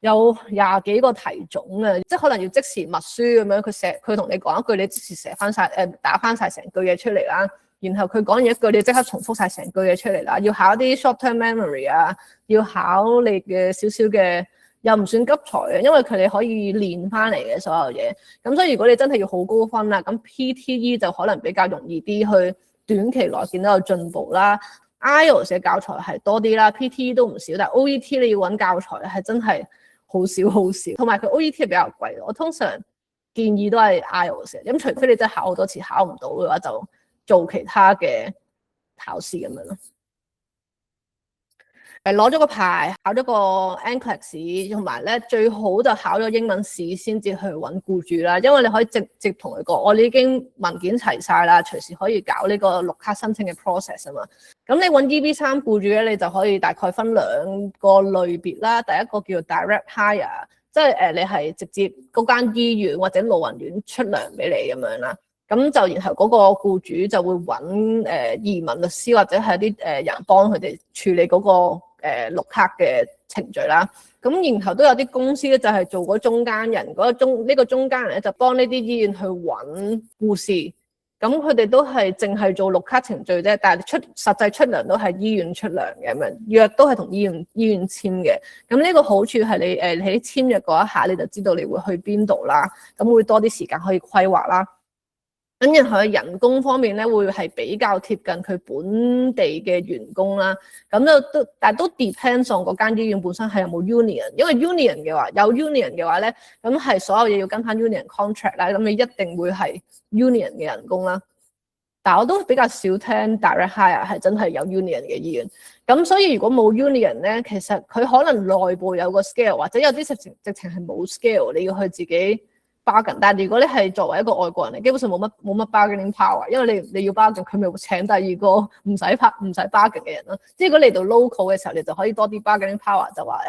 有20幾個題種嘅，即係可能要即時默書咁樣，佢同你講一句，你即時寫翻晒打翻晒成句嘢出嚟啦。然後佢講完一句，你即刻重複晒成句嘢出嚟啦。要考啲 short-term memory 啊，要考你嘅少少嘅，又唔算急才嘅，因為佢哋可以練翻嚟嘅所有嘢。咁所以如果你真係要好高分啦，咁 PTE 就可能比較容易啲去短期內見到有進步啦。IELTS 嘅教材係多啲啦 ，PTE 都唔少，但係 OET 你要揾教材係真係好少好少，同埋佢 OET 係比較貴。我通常建議都係 IELTS 嘅，咁除非你真係考好多次考唔到嘅話，就做其他嘅考試咁樣咯。攞咗個牌，考咗個 NCLEX 試，同埋咧最好就考咗英文試先至去揾僱主啦，因為你可以直接同佢講，我哋已經文件齊晒啦，隨時可以搞呢個綠卡申請嘅 process 啊嘛。咁你揾 EB3 僱主咧，你就可以大概分2個類別啦。第一個叫做 direct hire， 即係你係直接嗰間醫院或者老人院出糧俾你咁樣啦。咁就然後嗰個僱主就會揾移民律師或者係啲人幫佢哋處理嗰個綠卡嘅程序啦。咁然後都有啲公司咧就係做嗰中間人，呢個中間人咧就幫呢啲醫院去揾護士。咁佢哋都係淨係做綠卡程序啫，但係實際出糧都係醫院出糧嘅咁樣，約都係同醫院簽嘅。咁呢個好處係你喺簽約嗰一下你就知道你會去邊度啦，咁會多啲時間可以規劃啦。咁然後人工方面咧，會係比較貼近佢本地嘅員工啦。咁但係都 depends on 嗰間醫院本身係有冇 union， 因為 union 嘅話，有 union 嘅話咧，咁係所有嘢要跟翻 union contract 啦。咁你一定會係 union 嘅人工啦。但係我都比較少聽 direct hire 係真係有 union 嘅醫院。咁所以如果冇 union 咧，其實佢可能內部有個 scale， 或者有啲直情係冇 scale， 你要去自己bargain，但係如果你係作為一個外國人，你基本上冇乜 bargaining power， 因為你要 bargain，佢咪會請第二個唔使 bargain 嘅人咯。即係如果嚟到 local 嘅時候，你就可以多啲 bargaining power， 就話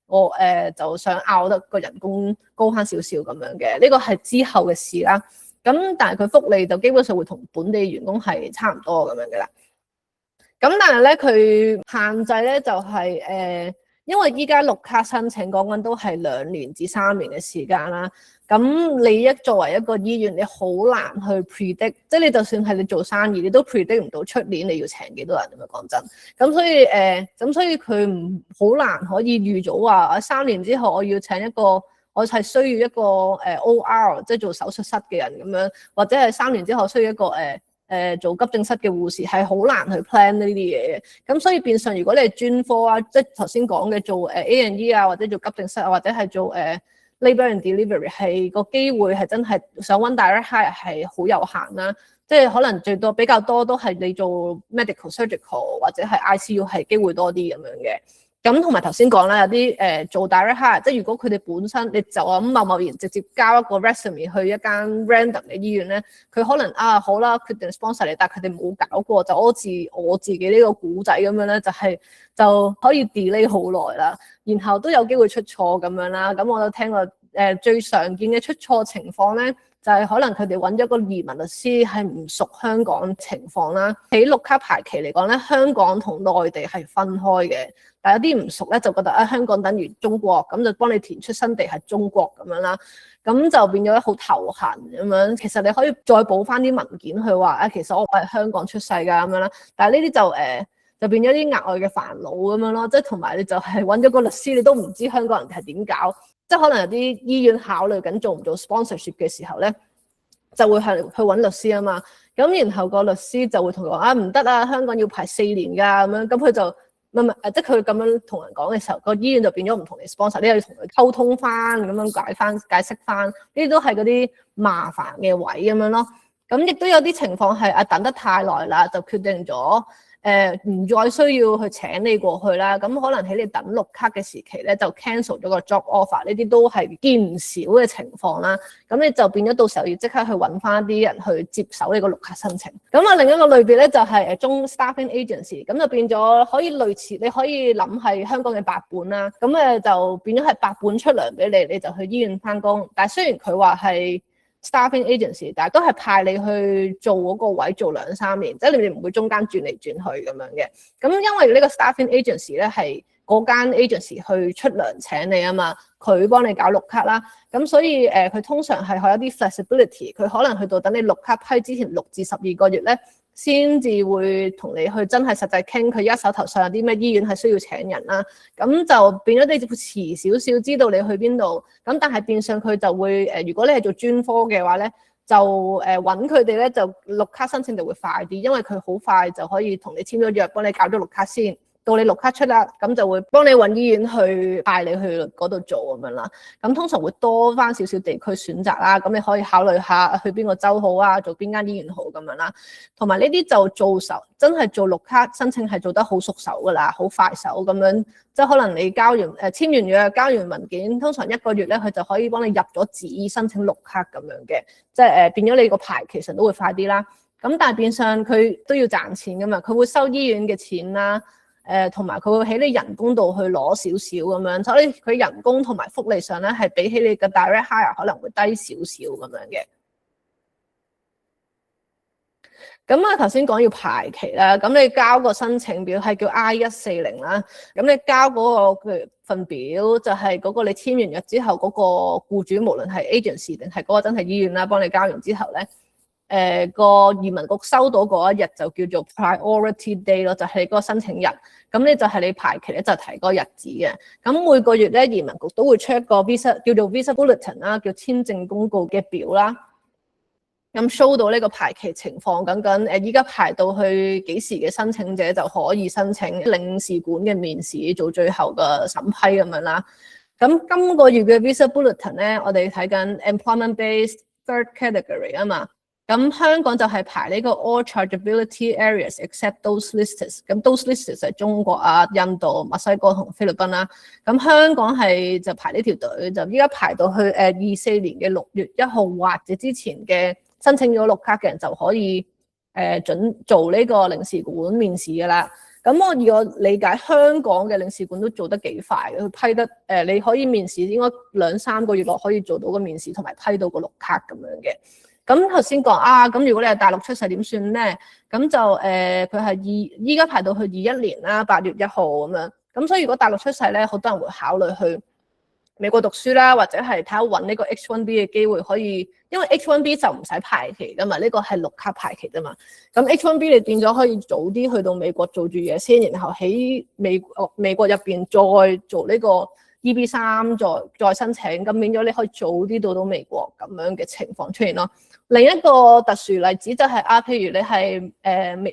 我就想拗得個人工高翻少少咁樣嘅。呢個係之後嘅事啦。咁但係佢福利就基本上會同本地員工係差唔多咁樣嘅啦。咁但係咧佢限制咧就係因為依家綠卡申請講緊都係2年至3年嘅時間啦。咁你作為一個醫院，你好難去 predict， 即係你就算係你做生意，你都 predict 唔到出年你要請幾多人咁樣講真。咁所以佢唔好難可以預早話3年之後我要請一個，我係需要一個OR， 即係做手術室嘅人咁樣，或者係3年之後需要一個做急症室嘅護士，係好難去 plan 呢啲嘢嘅。咁所以變相如果你係專科啊，即係頭先講嘅做A&E 啊，或者做急症室啊，或者係做Labour and Delivery， 係個機會係真係想揾 direct hire 係好有限啦，即係可能最多比較多都係你做 medical surgical 或者係 ICU 係機會多啲咁樣嘅。咁同埋頭先講啦，有啲做 direct hire， 即係如果佢哋本身你就咁貿然直接交一個 resume 去一間 random 嘅醫院咧，佢可能好啦決定 sponsor 你，但係佢哋冇搞過，就我自己呢個古仔咁樣咧，就可以 delay 好耐啦，然後都有機會出錯咁樣啦。咁我都聽過最常見嘅出錯情況咧，就係可能佢哋揾咗個移民律師係唔熟香港情況啦。喺綠卡排期嚟講咧，香港同內地係分開嘅，但有啲唔熟咧就覺得香港等於中國，咁就幫你填出新地係中國咁樣啦，咁就變咗好頭痕咁樣。其實你可以再補翻啲文件去話其實我係香港出世㗎咁樣啦，但係呢啲就變咗啲額外嘅煩惱咁樣咯，即係同埋你就係揾咗個律師，你都唔知香港人係點搞。即係可能有啲醫院考慮緊做唔做 sponsorship 嘅時候咧，就會係去揾律師啊嘛。咁然後個律師就會同佢講唔得啊，香港要排4年㗎咁樣。咁佢就即係佢咁樣同人講嘅時候，個醫院就變咗唔同你 sponsor，你又要同佢溝通翻咁樣解釋翻，呢啲都係嗰啲麻煩嘅位咁樣咯。咁亦都有啲情況係等得太耐啦，就決定咗唔再需要去請你過去啦。咁可能喺你等綠卡嘅時期咧，就 cancel 咗個 job offer， 呢啲都係見唔少嘅情況啦。咁你就變咗到時候要即刻去揾翻啲人去接手呢個綠卡申請。咁另一個類別咧就係中 staffing agency， 咁就變咗可以類似，你可以諗係香港嘅白本啦。咁就變咗係白本出糧俾你，你就去醫院翻工。但係雖然佢話係 staffing agency， 但係都係派你去做嗰個位做2-3年，即係你哋唔會中間轉嚟轉去咁樣嘅。咁因為呢個 staffing agency 咧係嗰間 agency 去出糧請你啊嘛，佢幫你搞綠卡啦，咁所以佢通常係有一啲 flexibility， 佢可能去到等你綠卡批之前6至12個月咧，先至會同你去真係實際傾，佢而家手頭上有啲咩醫院係需要請人啦，咁就變咗你會遲少少知道你去邊度，咁但係變相佢就會如果你係做專科嘅話咧，就揾佢哋咧就綠卡申請就會快啲，因為佢好快就可以同你簽咗約，幫你搞咗綠卡先。到你綠卡出啦，咁就會幫你揾醫院去派你去嗰度做咁樣啦。咁通常會多翻少少地區選擇啦，咁你可以考慮下去邊個州好啊，做邊間醫院好咁樣啦。同埋呢啲就做手，真係做綠卡申請係做得好熟手噶啦，好快手咁樣。即係可能你交完簽完約，交完文件，通常1個月咧，佢就可以幫你入咗紙申請綠卡咁樣嘅，即係變咗你個排其實都會快啲啦。咁但係變相佢都要賺錢噶嘛，佢會收醫院嘅錢啦。同埋佢會喺你人工度去攞少少咁樣，所以佢人工同埋福利上咧係比起你嘅 direct hire 可能會低少少咁樣嘅。咁啊頭先講要排期啦，咁你交個申請表係叫 I-140啦，咁你交嗰個份表就係嗰個你簽完約之後嗰個僱主，無論係 agency 定係嗰個真係醫院啦，幫你交完之後咧。個移民局收到嗰一日就叫做 priority day 咯，就係嗰個申請日。咁呢就係你排期咧就提嗰個日子嘅。咁每個月咧移民局都會出一個 visa 叫做 visa bulletin 啦，叫簽證公告嘅表啦。咁 show 到呢個排期情況，依家排到去幾時嘅申請者就可以申請領事館嘅面試做最後嘅審批咁樣啦。咁今個月嘅 visa bulletin 咧，我哋睇緊 employment based third category 啊嘛。咁香港就係排呢個 all chargeability areas except those listed， 咁 those listed 係中國啊、印度、墨西哥同菲律賓啦。咁香港係就排呢條隊，就依家排到去24年嘅6月1號或者之前嘅申請咗綠卡嘅人就可以準做呢個領事館面試噶啦。咁以我理解，香港嘅領事館都做得幾快嘅，佢批得你可以面試應該2-3個月內可以做到個面試同埋批到個綠卡咁樣嘅。咁頭先講啊，咁如果你係大陸出世點算咧？咁就佢係依家排到去21年啦，8月1號咁樣。咁所以如果大陸出世咧，好多人會考慮去美國讀書啦，或者係睇下揾呢個 H1B 嘅機會可以，因為 H1B 就唔使排期噶嘛，呢個係綠卡排期啫嘛。咁 H1B 你變咗可以早啲去到美國做住嘢先，然後喺美國入邊再做呢個EB3再申請，咁變咗你可以早啲到美國咁樣嘅情況出現咯。另一個特殊例子就係譬如你係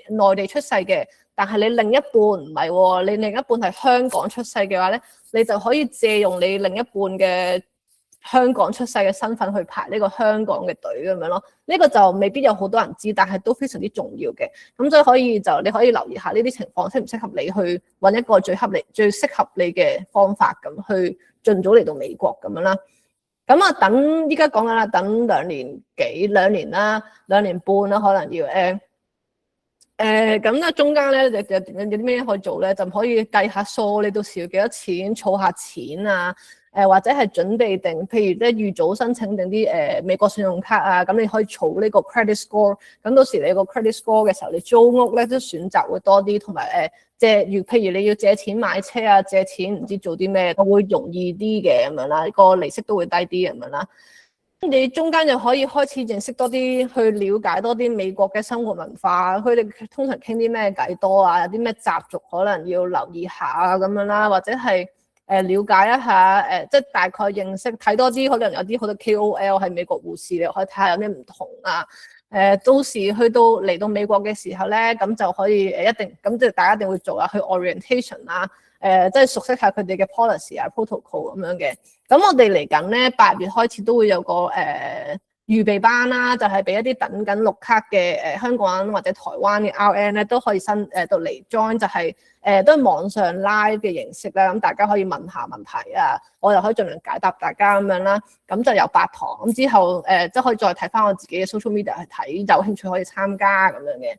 內地出世嘅，但係你另一半唔係喎，你另一半係香港出世嘅話咧，你就可以借用你另一半嘅香港出世嘅身份去排呢個香港嘅隊咁樣咯。呢個就未必有好多人知，但係都非常之重要嘅。咁所以你可以留意下呢啲情況，適唔適合你去揾一個最適合你嘅方法咁去盡早嚟到美國咁樣啦。咁啊，依家講緊啦，等2年啦，2年半啦，可能要咁啊，中間咧有啲咩可以做咧？就可以計下數，你到時要幾多錢，儲下錢啊，或者係準備定，譬如咧預早申請定啲美國信用卡啊，咁你可以儲呢個 credit score，咁到時你個 credit score 嘅時候，你租屋咧都選擇會多啲，同埋譬如你要借錢買車啊，借錢唔知做啲咩都會容易啲嘅咁樣啦，個利息都會低啲咁樣啦。你中間又可以開始認識多啲，去了解多啲美國嘅生活文化，佢哋通常傾啲咩偈多啊，有啲咩習俗可能要留意下咁樣啦，或者係了解一下即係大概認識睇多啲，可能有啲好多 KOL 係美國護士，你可以睇下有咩唔同啊。到時嚟到美國嘅時候咧，咁就可以一定咁即係大家一定會做啊，去 orientation 啊，即係熟悉下佢哋嘅 policy 啊 protocol 咁樣嘅。咁我哋嚟緊咧8月開始都會有個預備班啦，就係俾一啲等緊綠卡嘅香港人或者台灣嘅 RN 咧都可以到嚟 join， 就係都係網上 live 嘅形式啦。咁大家可以問下問題啊，我又可以盡量解答大家咁樣啦。咁就有8堂，咁之後即係可以再睇翻我自己嘅 social media 去睇，有興趣可以參加咁樣嘅。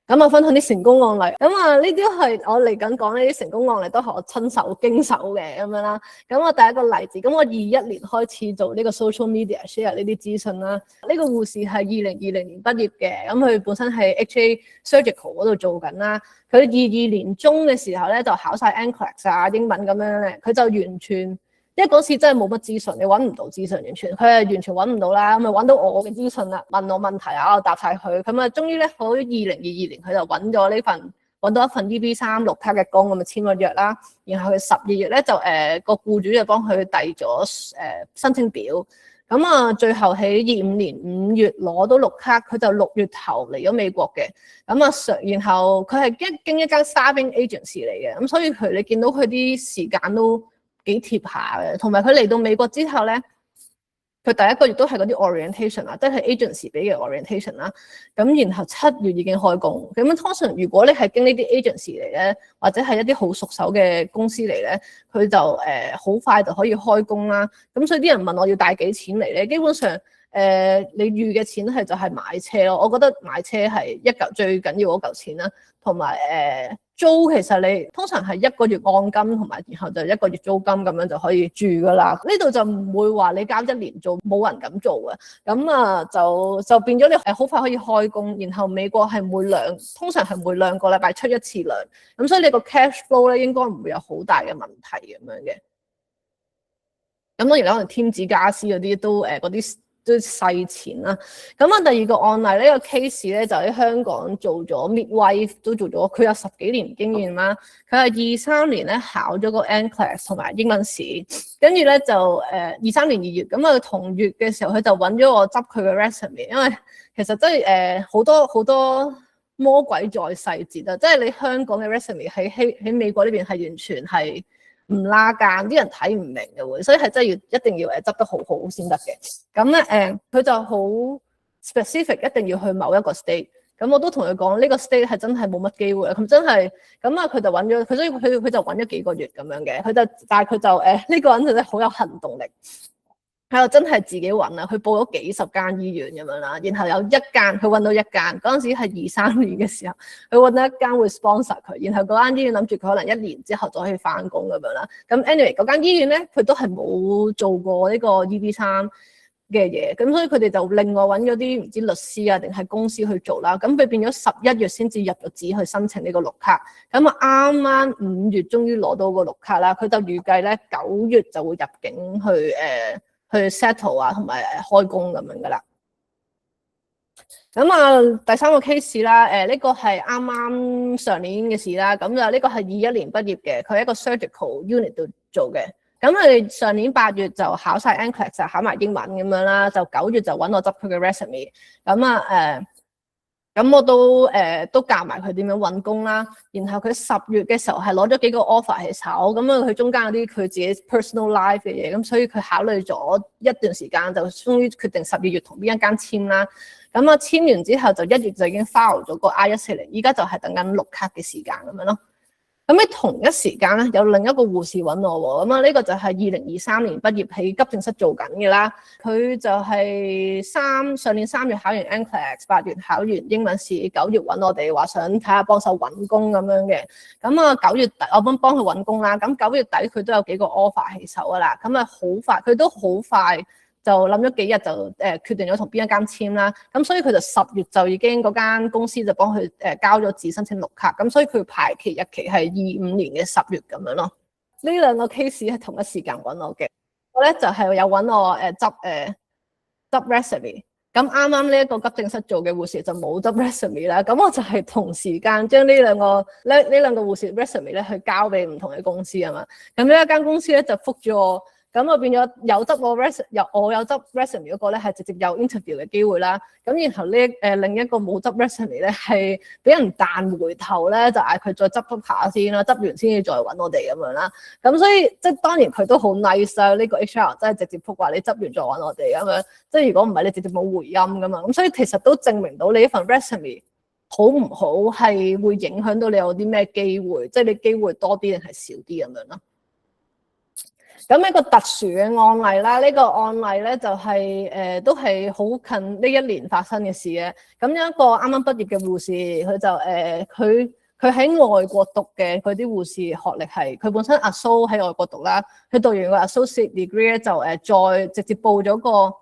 咁我分享啲成功案例，咁呢啲係我嚟緊講呢啲成功案例都係我親手經手嘅咁樣啦。咁我第一個例子，咁我21年開始做呢個 social media share 呢啲資訊啦。呢個護士係2020年畢業嘅，咁佢本身係 HA Surgical 嗰度做緊啦。佢22年中嘅時候咧就考晒 NCLEX 啊英文咁樣咧，佢就完全。因為嗰時真係冇乜資訊，你揾唔到資訊，佢係完全揾唔到啦。咁咪揾到我嘅資訊啦，問我問題啊，我答晒佢。咁啊，終於咧，好2022年佢就揾到一份 EB3 綠卡嘅工，咁咪簽咗約啦。然後佢12月咧就個僱主就幫佢遞咗申請表。咁啊，最後喺25年5月攞到綠卡，佢就6月頭嚟咗美國嘅。咁啊，然後佢係經一間 staffing agency 嚟嘅，咁所以你見到佢啲時間都幾貼下嘅，同埋佢嚟到美國之後咧，佢第一個月都係嗰啲 orientation 啊，即係 agency 俾嘅 orientation 啦。咁然後7月已經開工。咁通常如果你係經呢啲 agency 嚟咧，或者係一啲好熟手嘅公司嚟咧，佢就好快就可以開工啦。咁所以啲人問我要帶幾錢嚟咧，基本上你預嘅錢係就係買車咯。我覺得買車係最緊要嗰嚿錢啦，同埋租其實你通常係1個月按金，同埋然後就1個月租金咁樣就可以住噶啦。呢度就唔會話你交1年做冇人咁做嘅，咁啊就變咗你好快可以開工。然後美國係通常係每2個禮拜出1次糧，咁所以你個 cash flow 咧應該唔會有好大嘅問題咁樣嘅。咁當然可能添置家私嗰啲都嗰啲都細錢啦。咁啊，第二個案例呢個 case 咧就喺香港做咗 midwife 都做咗，佢有10幾年經驗啦。佢係23年咧考咗個 NCLEX 同埋英文試，跟住咧就23年2月，咁啊同月嘅時候佢就揾咗我執佢嘅 resume， 因為其實真係好多魔鬼在細節啊！即係你香港嘅 resume 喺美國呢邊係完全係唔拉更，啲人睇唔明嘅喎，所以係真係一定要執得好好先得嘅。咁咧佢就好 specific， 一定要去某一個 state。咁我都同佢講呢個 state 係真係冇乜機會，咁真係咁啊！佢就揾咗佢，所以佢就揾咗幾個月咁樣嘅。但係佢就呢個人就真係好有行動力。係真係自己揾啊！佢報咗幾十間醫院咁樣啦，然後有一間佢揾到一間，嗰陣時係23年嘅時候，佢揾到一間會 sponsor 佢，然後嗰間醫院諗住佢可能1年之後就可以翻工咁樣啦。咁 anyway 嗰間醫院咧，佢都係冇做過呢個 EB3嘅嘢，咁所以佢哋就另外揾咗啲唔知律師啊定係公司去做啦。咁佢變咗11月先至入咗紙去申請呢個綠卡，咁啊啱啱5月終於攞到個綠卡啦。佢就預計咧9月就會入境去 settle 啊，同埋開工咁樣噶啦。咁啊，第3個 case 啦，呢個係啱啱上年嘅事啦。咁就呢個係21年畢業嘅，佢喺一個 surgical unit 度做嘅。咁佢上年8月就考晒 NCLEX， 就考埋英文咁樣啦。就9月就揾我執佢嘅 resume。咁啊咁我都教埋佢點樣揾工啦。然後佢10月嘅時候係攞咗幾個 offer 喺手，咁啊佢中間有啲佢自己 personal life 嘅嘢，咁所以佢考慮咗一段時間，就終於決定12月同邊一間簽啦。咁啊簽完之後就1月就已經 file 咗個 I-140，依家就係等緊綠卡嘅時間咁樣咯。咁喺同一時間咧，有另一個護士揾我喎。咁啊，呢個就係2023年畢業喺急症室做緊嘅啦。佢就係上年3月考完 NCLEX， 8月考完英文試，9月揾我哋話想睇下幫手揾工咁樣嘅。咁啊9月底我幫佢揾工啦。咁9月底佢都有幾個 offer 喺手噶啦。咁啊好快，佢都好快。就諗咗幾日就決定咗同邊一間簽啦，咁所以佢就10月就已經嗰間公司就幫佢交咗紙申請綠卡，咁所以佢排期日期係25年嘅10月咁樣咯。呢兩個 case 係同一時間揾我嘅，我咧就係有揾我執 resume， 咁啱啱呢一個急症室做嘅護士就冇執 resume 啦，咁我就係同時間將呢兩個護士 resume 咧去交俾唔同嘅公司啊嘛，咁呢一間公司咧就覆咗我。咁我變咗有執我有執 resume 嗰個咧係直接有 interview 嘅機會啦。咁然後另一個冇執 resume 咧係俾人彈回頭咧，就嗌佢再執下先啦，執完先至再揾我哋咁樣啦。咁所以即係當然佢都好 nice 啊，呢個 HR 真係直接覆話你執完再揾我哋咁樣。即係如果唔係你直接冇回音噶嘛。咁所以其實都證明到你一份 resume 好唔好係會影響到你有啲咩機會，即係你機會多啲定係少啲咁樣咯。咁一個特殊嘅案例啦，呢個案例咧就係都係好近呢一年發生嘅事嘅。咁有一個啱啱畢業嘅護士，佢就佢喺外國讀嘅，佢啲護士學歷係佢本身 Asso 喺外國讀啦，佢讀完個 Associate Degree 咧就再直接報咗個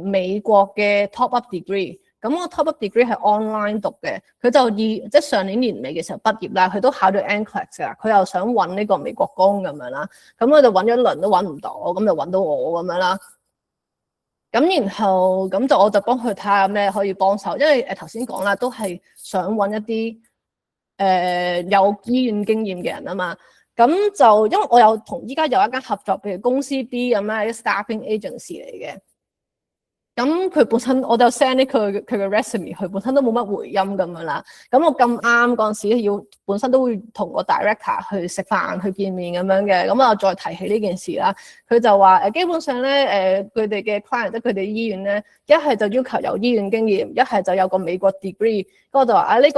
美國嘅 Top Up Degree。咁個 Top Up Degree 係 online 讀嘅，佢就即係上年年尾嘅時候畢業啦，佢都考咗 NCLEX 啦，佢又想揾呢個美國工咁樣啦，咁佢就揾咗一輪都揾唔到，咁就揾到我咁樣啦。咁然後咁就我就幫佢睇下咩可以幫手，因為頭先講啦，都係想揾一啲有醫院經驗嘅人啊嘛。咁就因為我有同依家有一間合作，譬如公司 B 咁樣，啲 staffing agency 嚟嘅。咁佢本身我就 send 啲佢嘅 resume， 佢本身都冇乜回音咁樣啦。咁我咁啱嗰陣時要本身都會同個 director 去食飯去見面咁樣嘅，咁我再提起呢件事啦。佢就話基本上咧佢哋嘅 client 即係佢哋醫院咧，一係就要求有醫院經驗，一係就有個美國 degree。咁我就話呢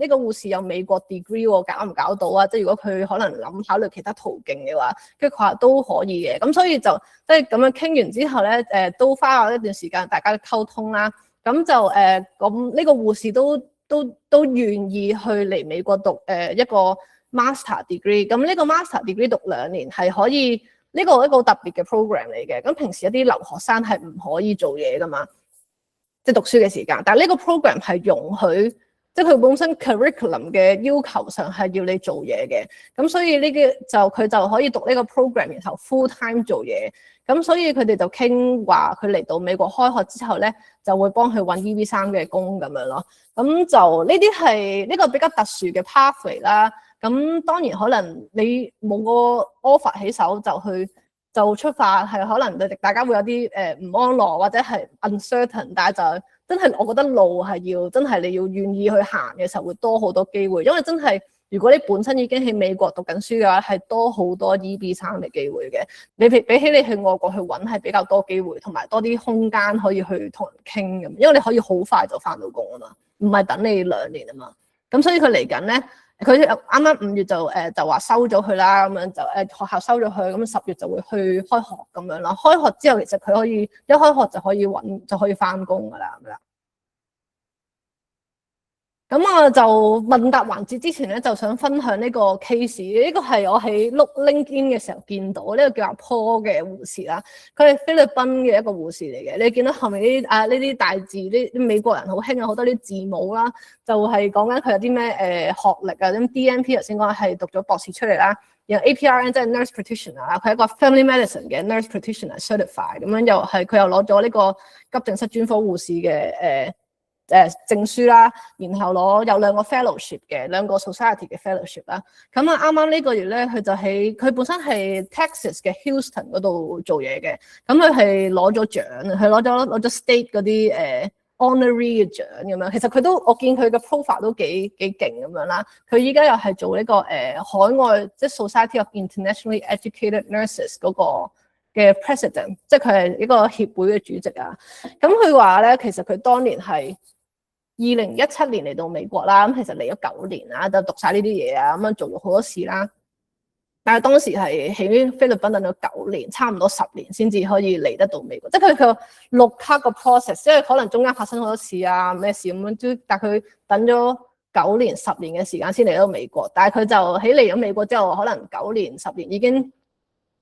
個護士有美國 degree 喎，搞唔搞到啊？即係如果佢可能考慮其他途徑嘅話，跟住佢話都可以嘅。咁所以就即係咁樣傾完之後咧，都花咗一段時間大家溝通啦。咁就咁呢個護士都願意去嚟美國讀一個 master degree。咁呢個 master degree 讀2年係可以，呢個一個特別嘅 program 嚟嘅。咁平時一啲留學生係唔可以做嘢噶嘛，即係讀書嘅時間，但係呢個 program 係容許，即係佢本身 curriculum 嘅要求上係要你做嘢嘅，咁所以呢個佢就可以讀呢個 program，然後 full time 做嘢，咁所以佢哋就傾話佢嚟到美國開學之後咧，就會幫佢揾 EB3嘅工咁樣咯。咁就呢啲係呢個比較特殊嘅 pathway 啦。咁當然可能你冇個 offer 起手就出發，係可能大家會有啲唔安樂或者係 uncertain， 但係就真係我覺得路係要真係你要願意去行嘅時候會多好多機會，因為真係如果你本身已經喺美國讀緊書嘅話，係多好多 EB3嘅機會嘅。你比起你去外國去揾係比較多機會，同埋多啲空間可以去同人傾咁，因為你可以好快就返到工啊嘛，唔係等你2年啊嘛。咁所以佢嚟緊咧。佢啱啱5月就話收咗佢啦，咁樣就學校收咗佢，咁10月就會去開學咁樣啦。開學之後其實佢可以一開學就可以就可以返工噶啦咁樣。咁我就問答環節之前咧，就想分享呢個 case。呢個係我喺 LinkedIn 嘅時候見到，呢個叫阿 Paul 嘅護士啦。佢係菲律賓嘅一個護士嚟嘅。你見到後面呢啲大字，啲美國人好興啊，好多啲字母啦，就係講緊佢有啲咩學歷啊。咁 DNP 頭先講係讀咗博士出嚟啦，然後 APRN 即係 nurse practitioner 啦，佢係一個 family medicine 嘅 nurse practitioner certified， 咁樣佢又攞咗呢個急症室專科護士嘅證書啦，然後有2個 fellowship 嘅2個 society 嘅 fellowship 啦。咁啊啱啱呢個月咧，佢本身係 Texas 嘅 Houston 嗰度做嘢嘅。咁佢係攞咗獎，佢攞咗 state 嗰啲honorary 嘅獎咁樣。其實我見佢嘅 profile 都幾勁咁樣啦。佢依家又係做呢個海外即係 Society of Internationally Educated Nurses 嗰個嘅 president， 即係佢係一個協會嘅主席啊。咁佢話咧，其實佢當年係2017年嚟到美國啦，咁其實嚟咗9年啦，就讀晒呢啲嘢啊，咁樣做咗好多事啦。但係當時係喺菲律賓等咗9年，差唔多10年先至可以嚟得到美國。即係佢個綠卡個 process， 即係可能中間發生好多事啊，咩事咁樣，但係佢等咗9年、10年嘅時間先嚟到美國。但係佢就喺嚟咗美國之後，可能9年、10年已經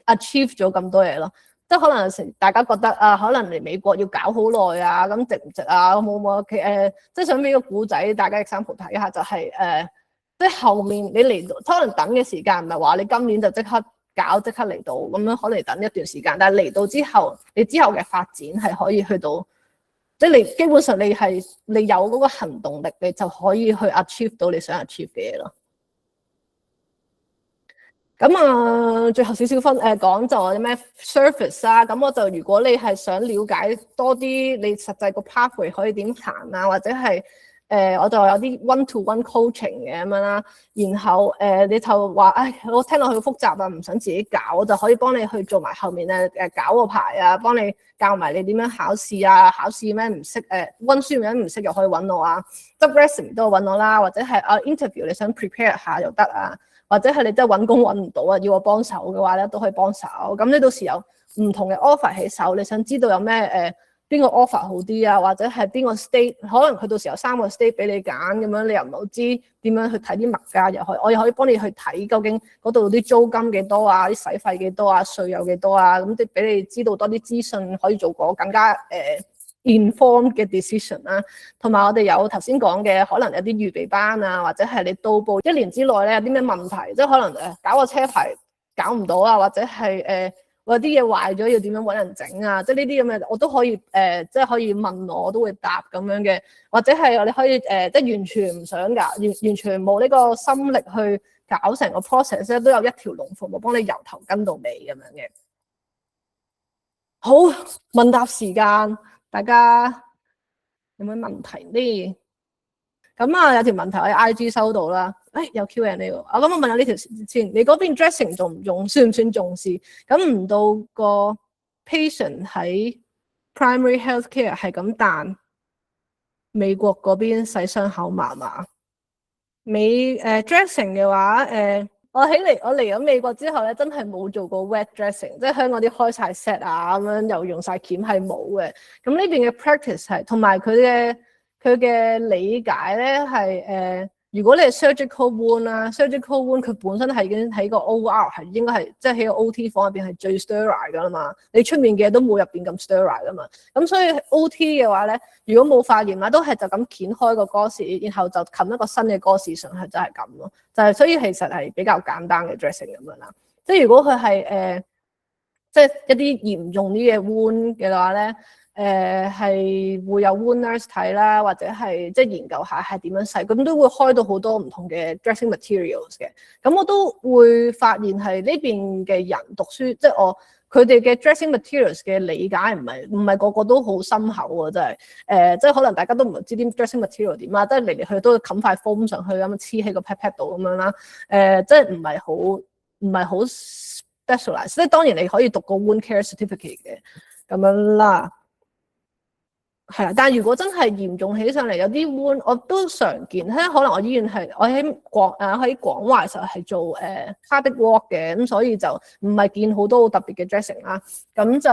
achieve 咗咁多嘢咯。即係可能大家覺得啊，可能嚟美國要搞好耐啊，咁值唔值啊？冇即係想俾個故仔，大家 example 睇一下，就係即係後面你嚟到，可能等嘅時間唔係話你今年就即刻搞，即刻嚟到咁樣，可能等一段時間。但係嚟到之後，你之後嘅發展係可以去到，即係你基本上你有嗰個行動力，你就可以去 achieve 到你想 achieve 嘅嘢咯。咁啊，最後少少講就係咩 service 啦。咁我就如果你係想了解多啲你實際個 pathway 可以點行啊，或者係我就有啲 one-to-one coaching 嘅咁樣啦。然後你就話，我聽落去好複雜啊，唔想自己搞，我就可以幫你去做埋後面搞個牌啊，幫你教埋你點樣考試啊，考試咩唔識溫書咩唔識又可以揾我啊，執 resume 都揾我啦，或者係interview 你想 prepare 下又得啊。或者係你真係揾工揾唔到啊，要我幫手嘅話咧，都可以幫手。咁你到時有唔同嘅 offer 喺手，你想知道有咩邊個 offer 好啲啊，或者係邊個 state， 可能佢到時有3個 state 俾你揀咁樣，你又唔係好知點樣去睇啲物價，我又可以幫你去睇究竟嗰度啲租金幾多啊，啲使費幾多啊，稅有幾多啊，咁即係俾你知道多啲資訊，可以做個更加informed 嘅 decision 啦。同埋我哋有頭先講嘅，可能有啲預備班啊，或者係你到步1年之內咧有啲咩問題，即係可能搞個車牌搞唔到啊，或者係或者啲嘢壞咗要點樣揾人整啊，即係呢啲咁嘅我都可以即係可以問我都會答咁樣嘅，或者係你可以即係完全唔想㗎，完全冇呢個心力去搞成個 process 咧，都有一條龍服務幫你由頭跟到尾咁樣嘅。好，問答時間，大家有咩問題呢？咁啊，有條問題我喺 IG 收到啦，有 Q&A 喎。我咁我問下呢條先，你嗰邊 dressing 重唔重，算唔算重視？咁唔到個 patient 喺 primary healthcare 係咁彈，美國嗰邊洗傷口麻麻。dressing 嘅話，我嚟咗美國之後咧，真係冇做過 wet dressing，即係香港啲開晒 set 啊，咁樣又用晒鉗係冇嘅。咁呢邊嘅 practice 係同埋佢嘅理解咧係如果你係 surgical wound 啦，surgical wound 佢本身係已經喺個 OR 係應該係即係喺個 OT 房入邊係最 sterile 噶啦嘛，你出面嘅嘢都冇入邊咁 sterile 噶嘛。咁所以 OT 嘅話咧，如果冇發炎啦，都係就咁掀開個歌士，然後就冚一個新嘅歌士上去，就係咁咯。就係所以其實係比較簡單嘅 dressing 咁樣啦。即係如果佢係即係一啲嚴重啲嘅 wound 嘅話咧。係會有 wound nurse 睇啦，或者係即係研究下係點樣洗，咁都會開到好多唔同嘅 dressing materials 嘅。咁我都會發現係呢邊嘅人讀書，即係佢哋嘅 dressing materials 嘅理解唔係個個都好深厚啊，真係即係可能大家都唔知啲 dressing material 點啊，即係嚟嚟去都會冚塊 foam 上去咁樣黐喺個 pat pat 度咁樣啦。即係唔係好 specialize， 即係當然你可以讀個 wound care certificate 嘅咁樣啦。係啦，但係如果真係嚴重起上嚟，有啲 wound 我都常見。可能我醫院係我喺廣華時候係做cardiac ward 嘅，咁所以就唔係見好多好特別嘅 dressing 啦。咁就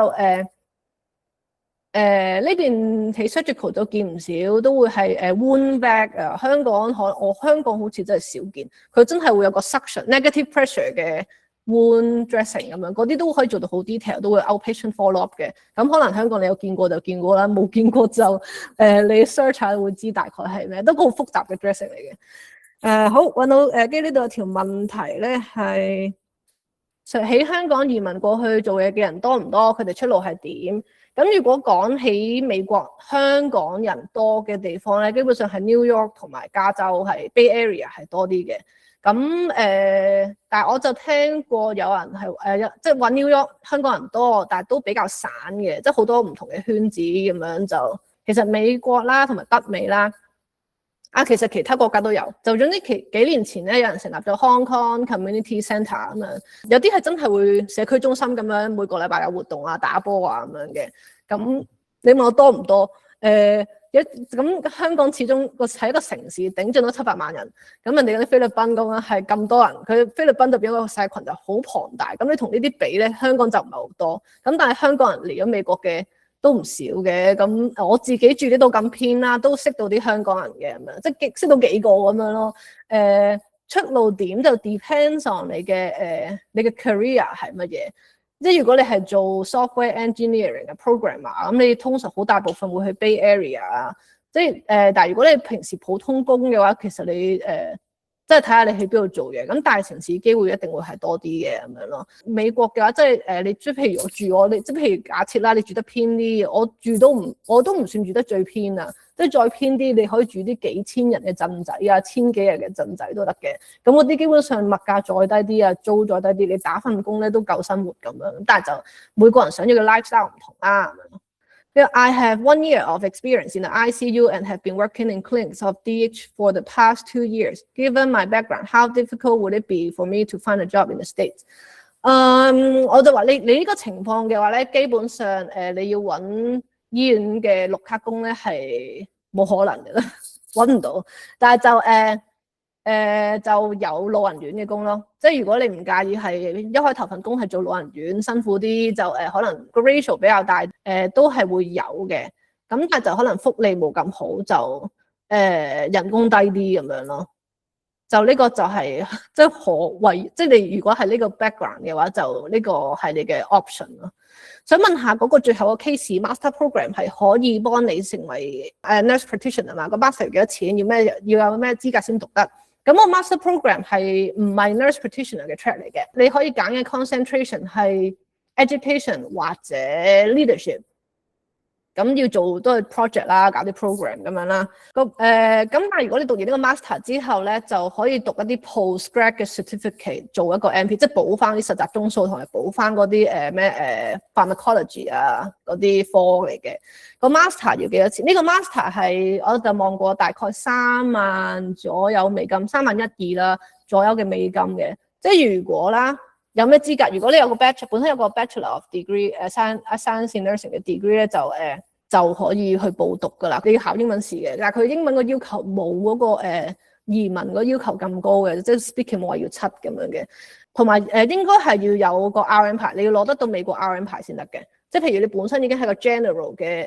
呢邊喺 surgical 都見唔少，都會係wound bag 啊。香港好似真係少見，佢真係會有個 suction negative pressure 嘅。wound dressing 咁樣，嗰啲都可以做到好 detail，都會 outpatient follow up 嘅。咁可能香港你有見過就見過啦，冇見過就你 search 下會知大概係咩，都好複雜嘅 dressing 嚟嘅。好，揾到跟住呢度有條問題咧，係喺香港移民過去做嘢嘅人多唔多？佢哋出路係點？咁如果講起美國香港人多嘅地方咧，基本上係 New York 同埋加州係 Bay Area 係多啲嘅。咁但係我就聽過有人係即係揾 New York 香港人多，但係都比較散嘅，即係好多唔同嘅圈子咁樣就。其實美國啦同埋北美啦，其實其他國家都有。就總之幾年前咧，有人成立咗 Hong Kong Community Centre 咁樣，有啲係真係會社區中心咁樣，每個禮拜有活動啊、打波啊咁樣嘅。咁你問我多唔多？咁香港始終係一個城市，頂盡咗700萬人。咁人哋嗰啲菲律賓咁樣係咁多人，佢菲律賓就變咗個社群就好龐大。咁你同呢啲比咧，香港就唔係好多。咁但係香港人嚟咗美國嘅都唔少嘅。咁我自己住呢度咁偏啦，都識到啲香港人嘅咁樣，即係識到幾個咁樣咯。出路點就 depends on 你嘅career 係乜嘢。即係如果你係做 software engineering 嘅 programmer，咁你通常好大部分會去 Bay Area 啊。即係但係如果你平時普通工嘅話，其實你即係睇下你去邊度做嘢。咁大城市機會一定會係多啲嘅咁樣咯。美國嘅話，即係你即係譬如我住你即係譬如假設啦，你住得偏啲，我都唔算住得最偏啊。即係再偏啲，你可以住啲幾千人嘅鎮仔啊，千幾人嘅鎮仔都得嘅。咁嗰啲基本上物價再低啲啊，租再低啲，你打份工咧都夠生活咁樣。但係就每個人想要嘅 lifestyle 唔同啦。I have 1 year of experience in the ICU and have been working in clinics of DH for the past 2 years. Given my background, how difficult would it be for me to find a job in the States? 我就話你呢個情況嘅話咧，基本上你要揾醫院嘅綠卡工咧係冇可能嘅啦，揾唔到。但係就就有老人院嘅工咯，即係如果你唔介意係一開頭份工係做老人院辛苦啲，就可能個 ratio 比較大，都係會有嘅。咁但係就可能福利冇咁好，就人工低啲咁樣咯。就呢個就係即係可為，即係你如果係呢個 background 嘅話，就呢個係你嘅 option 咯。想問下嗰個最後個 case master program 係可以幫你成為nurse practitioner 嘛？個 master 幾多錢？要有咩資格先讀得？咁個 master program 係唔係 nurse practitioner 嘅 track 嚟嘅？你可以揀嘅 concentration 係 education 或者 leadership。咁要做都係 project 啦，搞啲 program 咁樣啦。咁但係如果你讀完呢個 master 之後咧，就可以讀一啲 postgrad 嘅 certificate， 做一個 MP， 即係補翻啲實習鐘數同埋補翻嗰啲pharmacology 啊嗰啲科嚟嘅。個 master 要幾多錢？呢個 master 係我就望過大概3萬左右美金，3.12萬啦左右嘅美金嘅。即係如果啦。有咩資格？如果你有個 bachelor， 本身有個 bachelor of degree， science in nursing 嘅 degree 咧，就可以去報讀噶啦。你要考英文試嘅，但係佢英文個要求冇嗰個移民個要求咁高嘅，即係 speaking 冇話要7咁樣嘅。同埋應該係要有個 RN 牌，你要攞得到美國 RN 牌先得嘅。即係譬如你本身已經係個 general 嘅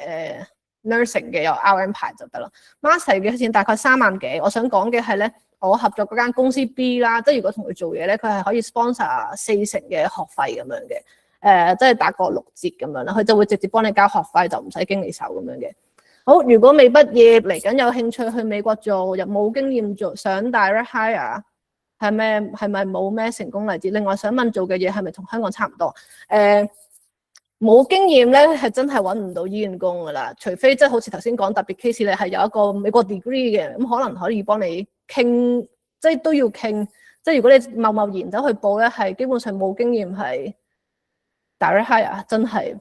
nursing 嘅有 RN 牌就得啦。master 幾多錢？大概3萬幾。我想講嘅係咧。我合作嗰間公司 B 啦，即係如果同佢做嘢咧，佢係可以 sponsor 4成嘅學費咁樣嘅，即係打個6折咁樣啦，佢就會直接幫你交學費，就唔使經理手咁樣嘅。好，如果未畢業嚟緊有興趣去美國做，又冇經驗做，想 direct hire， 係咪冇咩成功例子？另外想問做嘅嘢係咪同香港差唔多？冇經驗咧，係真係揾唔到醫院工噶啦，除非即係好似頭先講特別 case 咧，係有一個美國 degree 嘅，咁可能可以幫你傾，即係都要傾。即係如果你貿然走去報咧，係基本上冇經驗係 direct hire， 真係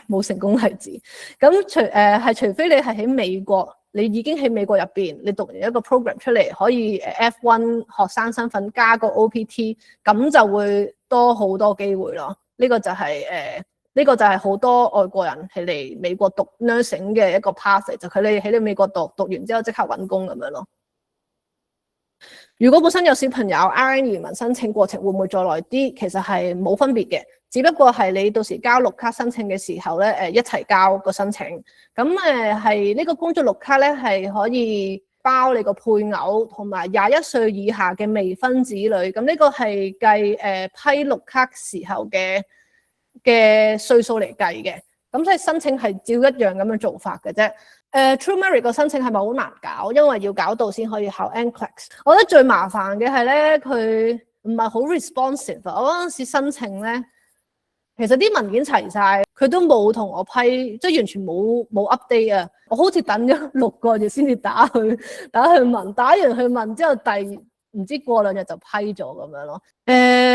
冇成功例子。咁除非你係喺美國，你已經喺美國入邊，你讀完一個 program 出嚟，可以F1 學生身份加個 OPT， 咁就會多好多機會咯。呢個就係好多外國人係嚟美國讀 nursing 嘅一個 path， 就佢哋喺你美國讀完之後即刻揾工咁樣咯。如果本身有小朋友 RN 移民申請過程會唔會再耐啲？其實係冇分別嘅，只不過係你到時交綠卡申請嘅時候咧，一齊交個申請。咁係呢個工作綠卡咧係可以包你個配偶同埋21歲以下嘅未婚子女。咁呢個係計批綠卡時候嘅歲數嚟計嘅，咁所以申請係照一樣咁樣做法嘅啫。True Merit 個申請係咪好難搞？因為要搞到先可以考 NCLEX。我覺得最麻煩嘅係咧，佢唔係好 responsive。我嗰陣時申請咧，其實啲文件齊晒，佢都冇同我批，即係完全冇 update 啊！我好似等咗6個月先至打去問，打完去問之後唔知過2日就批咗咁樣咯。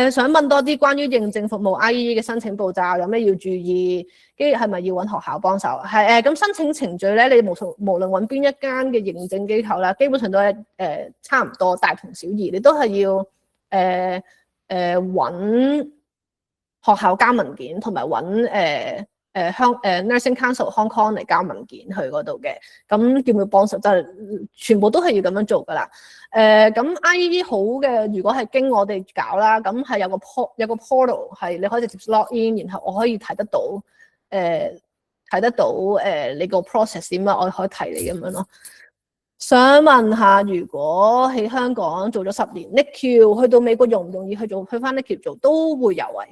想問多啲關於認證服務 IE 嘅申請步驟，有咩要注意？跟住係咪要揾學校幫手？係咁申請程序咧，你無論揾邊一間嘅認證機構啦，基本上都係差唔多，大同小異。你都係要揾學校交文件，同埋揾Nursing Council Hong Kong 嚟交文件去嗰度嘅。咁叫唔叫幫手？就係全部都係要咁樣做噶啦。咁 IE 好嘅，如果係經我哋搞啦，咁係有個 portal 係你可以直接 log in，然後我可以睇得到你個 process 點樣，我可以提你咁樣咯。想問下，如果喺香港做咗10年 NICU 去到美國容唔容易去翻 NICU 做？都會有位。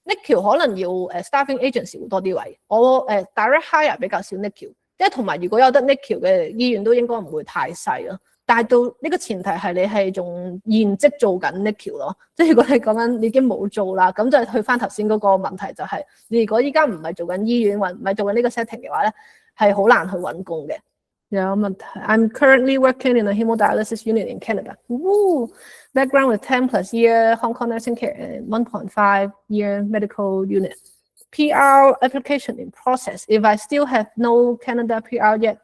NICU 可能要staffing agency 會多啲位，我direct hire 比較少 NICU， 即係同埋如果有得 NICU 嘅醫院都應該唔會太細咯。但係到呢個前提係你係仲現職做緊 NICU 咯，即係如果你講緊已經冇做啦，咁就去翻頭先嗰個問題就係，你如果依家唔係做緊醫院或唔係做緊呢個 setting 嘅話咧，係好難去揾工嘅。有問題 I'm currently working in a hemodialysis unit in Canada. Background with 10+ year Hong Kong nursing care and 1.5 year medical unit. PR application in process. If I still have no Canada PR yet,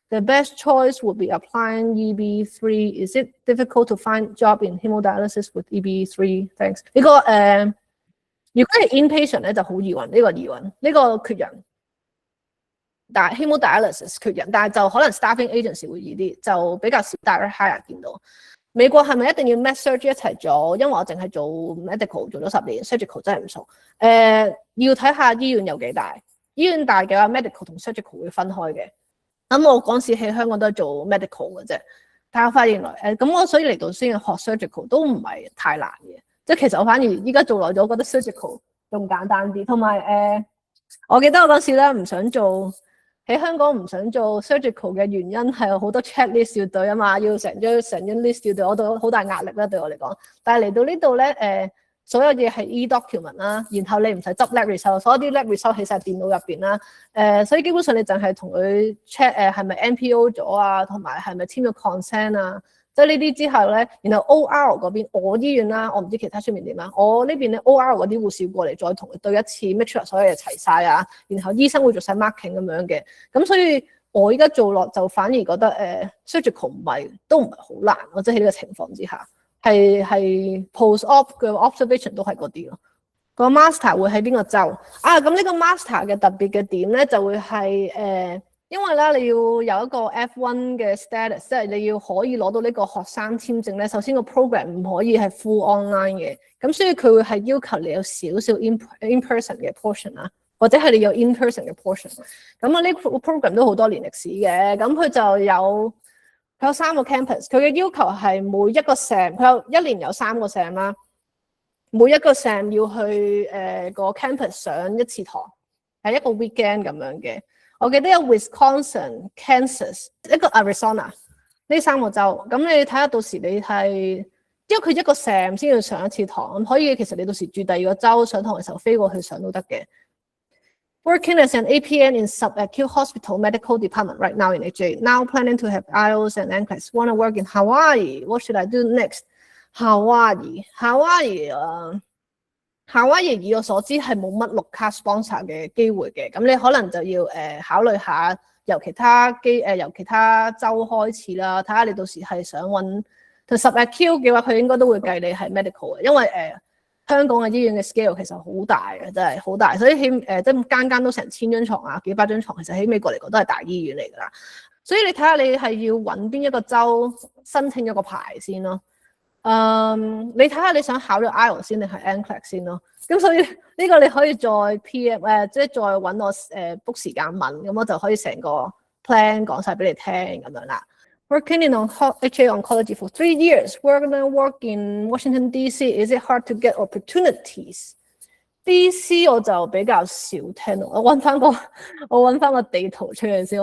the best choice would be applying EB3. Is it difficult to find job in hemodialysis with EB3? Thanks. 呢個如果係 inpatient 咧就好易揾，呢個缺人。但係 hemodialysis 缺人，但係就可能 staffing agency 會易啲，就比較少 direct hire 見到。美國係咪一定要 med surg 一齊做？因為我淨係做 medical 做咗10年 ，surgical 真係唔熟。要睇下醫院有幾大，醫院大嘅話 medical 同 surgical 會分開嘅。咁我嗰時喺香港都係做 medical 嘅啫，但係我發現來咁我所以嚟到先學 surgical 都唔係太難嘅，即係其實我反而依家做耐咗，覺得 surgical 仲簡單啲。同埋我記得我嗰時咧唔想做喺香港唔想做 surgical 嘅原因係有好多 checklist 要對啊嘛，要成張 list 要對，我都好大壓力啦對我嚟講。但係嚟到呢度咧所有嘢係 e-document 啦，然後你唔使執 lab result， 所有啲 lab result 喺晒電腦入邊啦。所以基本上你淨係同佢 check 係咪 NPO 咗啊，同埋係咪簽咗 consent 啊。即係呢啲之後咧，然後 OR 嗰邊我醫院啦，我唔知其他出面點啦。我呢邊咧 OR 嗰啲護士過嚟再同佢對一次 make sure 所有嘢齊晒啊，然後醫生會做晒 marking 咁樣嘅。咁所以我依家做落就反而覺得surgical 都唔係好難，或者喺呢個情況之下。係 post-op 嘅 observation 都係嗰啲咯。個 master 會喺邊個州啊？咁呢個 master 嘅特別嘅點咧，就會係因為咧你要有一個 F1 嘅 status， 即係你要可以攞到呢個學生簽證咧。首先個 program 唔可以係 full online 嘅，咁所以佢會係要求你有少少 in person 嘅 portion 啦，或者係你有 in person 嘅 portion。咁啊呢個 program 都好多年歷史嘅，咁佢就有3個 campus， 佢嘅要求係每一個 sem， 佢有1年有3個 sem 啦，每一個 sem 要去個 campus 上一次堂，係一個 weekend 咁樣嘅。我記得有 Wisconsin、Kansas， 一個 Arizona 呢3個州。咁你睇下到時你係，因為佢一個 sem 先要上一次堂，咁可以其實你到時住第二個州上堂嘅時候飛過去上都得嘅。Working as an APN in subacute hospital medical department right now in AJ. Now planning to have IELTS and NCLEX. Want to work in Hawaii. What should I do next? Hawaii 以我所知係冇乜綠卡 sponsor 嘅機會嘅，咁你可能就要考慮下由其他州開始啦，睇下你到時係想揾同subacute嘅話，佢應該都會計你係 medical 嘅，因為香港嘅醫院嘅 scale 其實好大嘅，真係好大，所以即係間間都成1000張床啊，幾百張床，其實喺美國嚟講都係大醫院嚟㗎啦。所以你睇下你係要揾邊一個州申請咗個牌先咯。你睇下你想考咗 IELTS 先定係 NCLEX 先咯。咁所以呢個你可以再 PM 即係再揾我book 時間問，咁我就可以成個 plan 講晒俾你聽咁樣啦。Working in HA oncology for 3 years. We're gonna work in Washington DC. Is it hard to get opportunities? DC 我就比較少聽到。我揾翻個地圖出嚟先。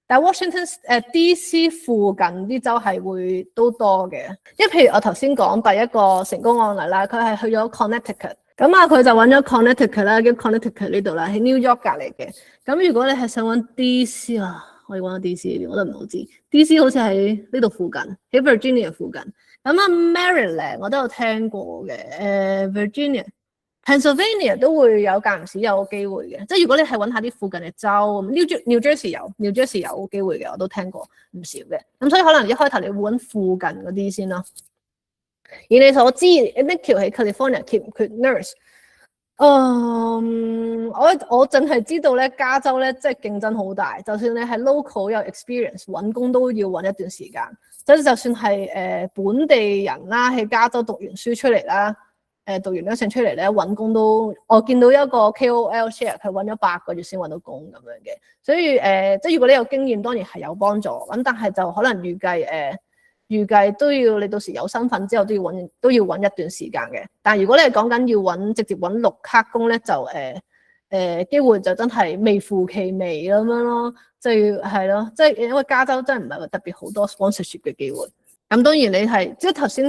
但係 Washington DC 附近啲州係會都多嘅。因為譬如我頭先講第一個成功案例啦，佢係去咗 Connecticut。咁啊，佢就揾咗 Connecticut 啦，跟 Connecticut 呢度啦，喺 New York 隔離嘅。咁如果你係想揾 DC 啊？我要揾個 DC 我都唔好知 DC 好似喺呢度附近，喺 Virginia 附近。咁啊 Maryland 我都有聽過嘅，Virginia、Pennsylvania 都會有間唔時有機會嘅。即係如果你係揾下啲附近嘅州 ，New Jersey 有機會嘅，我都聽過唔少嘅。咁所以可能一開頭你會揾附近嗰啲先咯。而你所知 ，Nikhil 喺 California 缺唔缺 nurse？我淨係知道咧，加州咧即係競爭好大，就算你係 local 有 experience， 揾工都要揾一段時間。就算係本地人啦，喺加州讀完書出嚟啦，讀完nursing出嚟咧揾工都，我見到一個 KOL share 佢揾咗8個月先揾到工咁樣嘅。所以即係如果你有經驗，當然係有幫助。咁但係就可能預計都要你到時有身份之後都要揾一段時間嘅。但係如果你係講緊要直接揾綠卡工咧，就機會就真係微乎其微咁樣咯。即係咯，即係因為加州真係唔係特別好多 sponsorship 嘅機會。咁當然你係即係頭先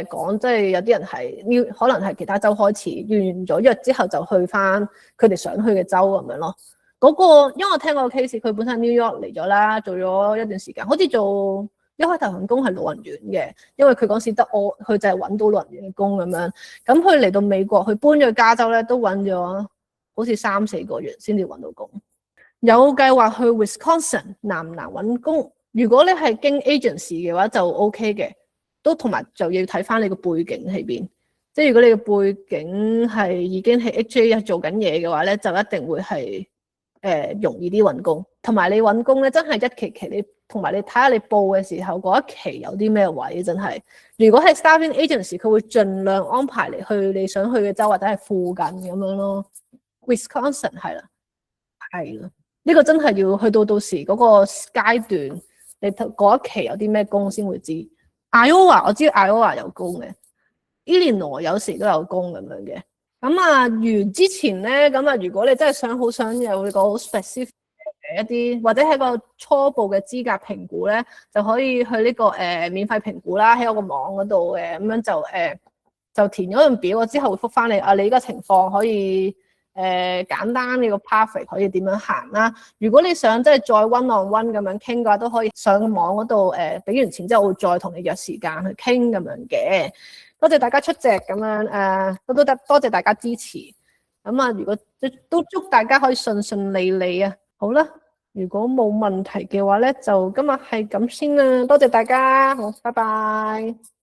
講，即係有啲人係可能係其他州開始完咗約之後就去翻佢哋想去嘅州咁樣咯。嗰個因為我聽過個 case， 佢本身 New York 嚟咗啦，做咗一段時間，好似做。一開頭份工係老人院嘅，因為佢嗰時得佢就係揾到老人院嘅工咁樣。咁佢嚟到美國，佢搬咗去加州咧，都揾咗好似3-4個月先至揾到工。有計劃去 Wisconsin， 難唔難揾工？如果你係經 agency 嘅話就 OK 嘅，都同埋就要睇翻你個背景喺邊。即係如果你個背景係已經喺 HA 做緊嘢嘅話咧，就一定會係容易啲揾工。同埋你揾工咧，真係一期期你同埋你睇下你報嘅時候嗰一期有啲咩位真係。如果係 staffing agency，佢會盡量安排你去你想去嘅州或者係附近咁樣咯。Wisconsin 係啦，係啦，呢個真係要去到時嗰個階段，你嗰一期有啲咩工先會知。Iowa 我知 Iowa 有工嘅，Illinois 有時都有工咁樣嘅。咁啊，完之前咧，咁啊，如果你真係好想有個好 specific 嘅一啲，或者係個初步嘅資格評估咧，就可以去呢個免費評估啦，喺我個網嗰度嘅，咁樣就填咗份表，我之後會覆翻你啊，你呢個情況可以簡單呢個 pathway 可以點樣行啦。如果你想即係再 one on one 咁樣傾嘅話，都可以上個網嗰度俾完錢之後，我會再同你約時間去傾咁樣嘅。多謝大家出席咁樣都得，多謝大家支持。咁啊，如果都祝大家可以順順利利啊。好啦，如果冇問題嘅話咧，就今日係咁先啦。多謝大家，好，拜拜。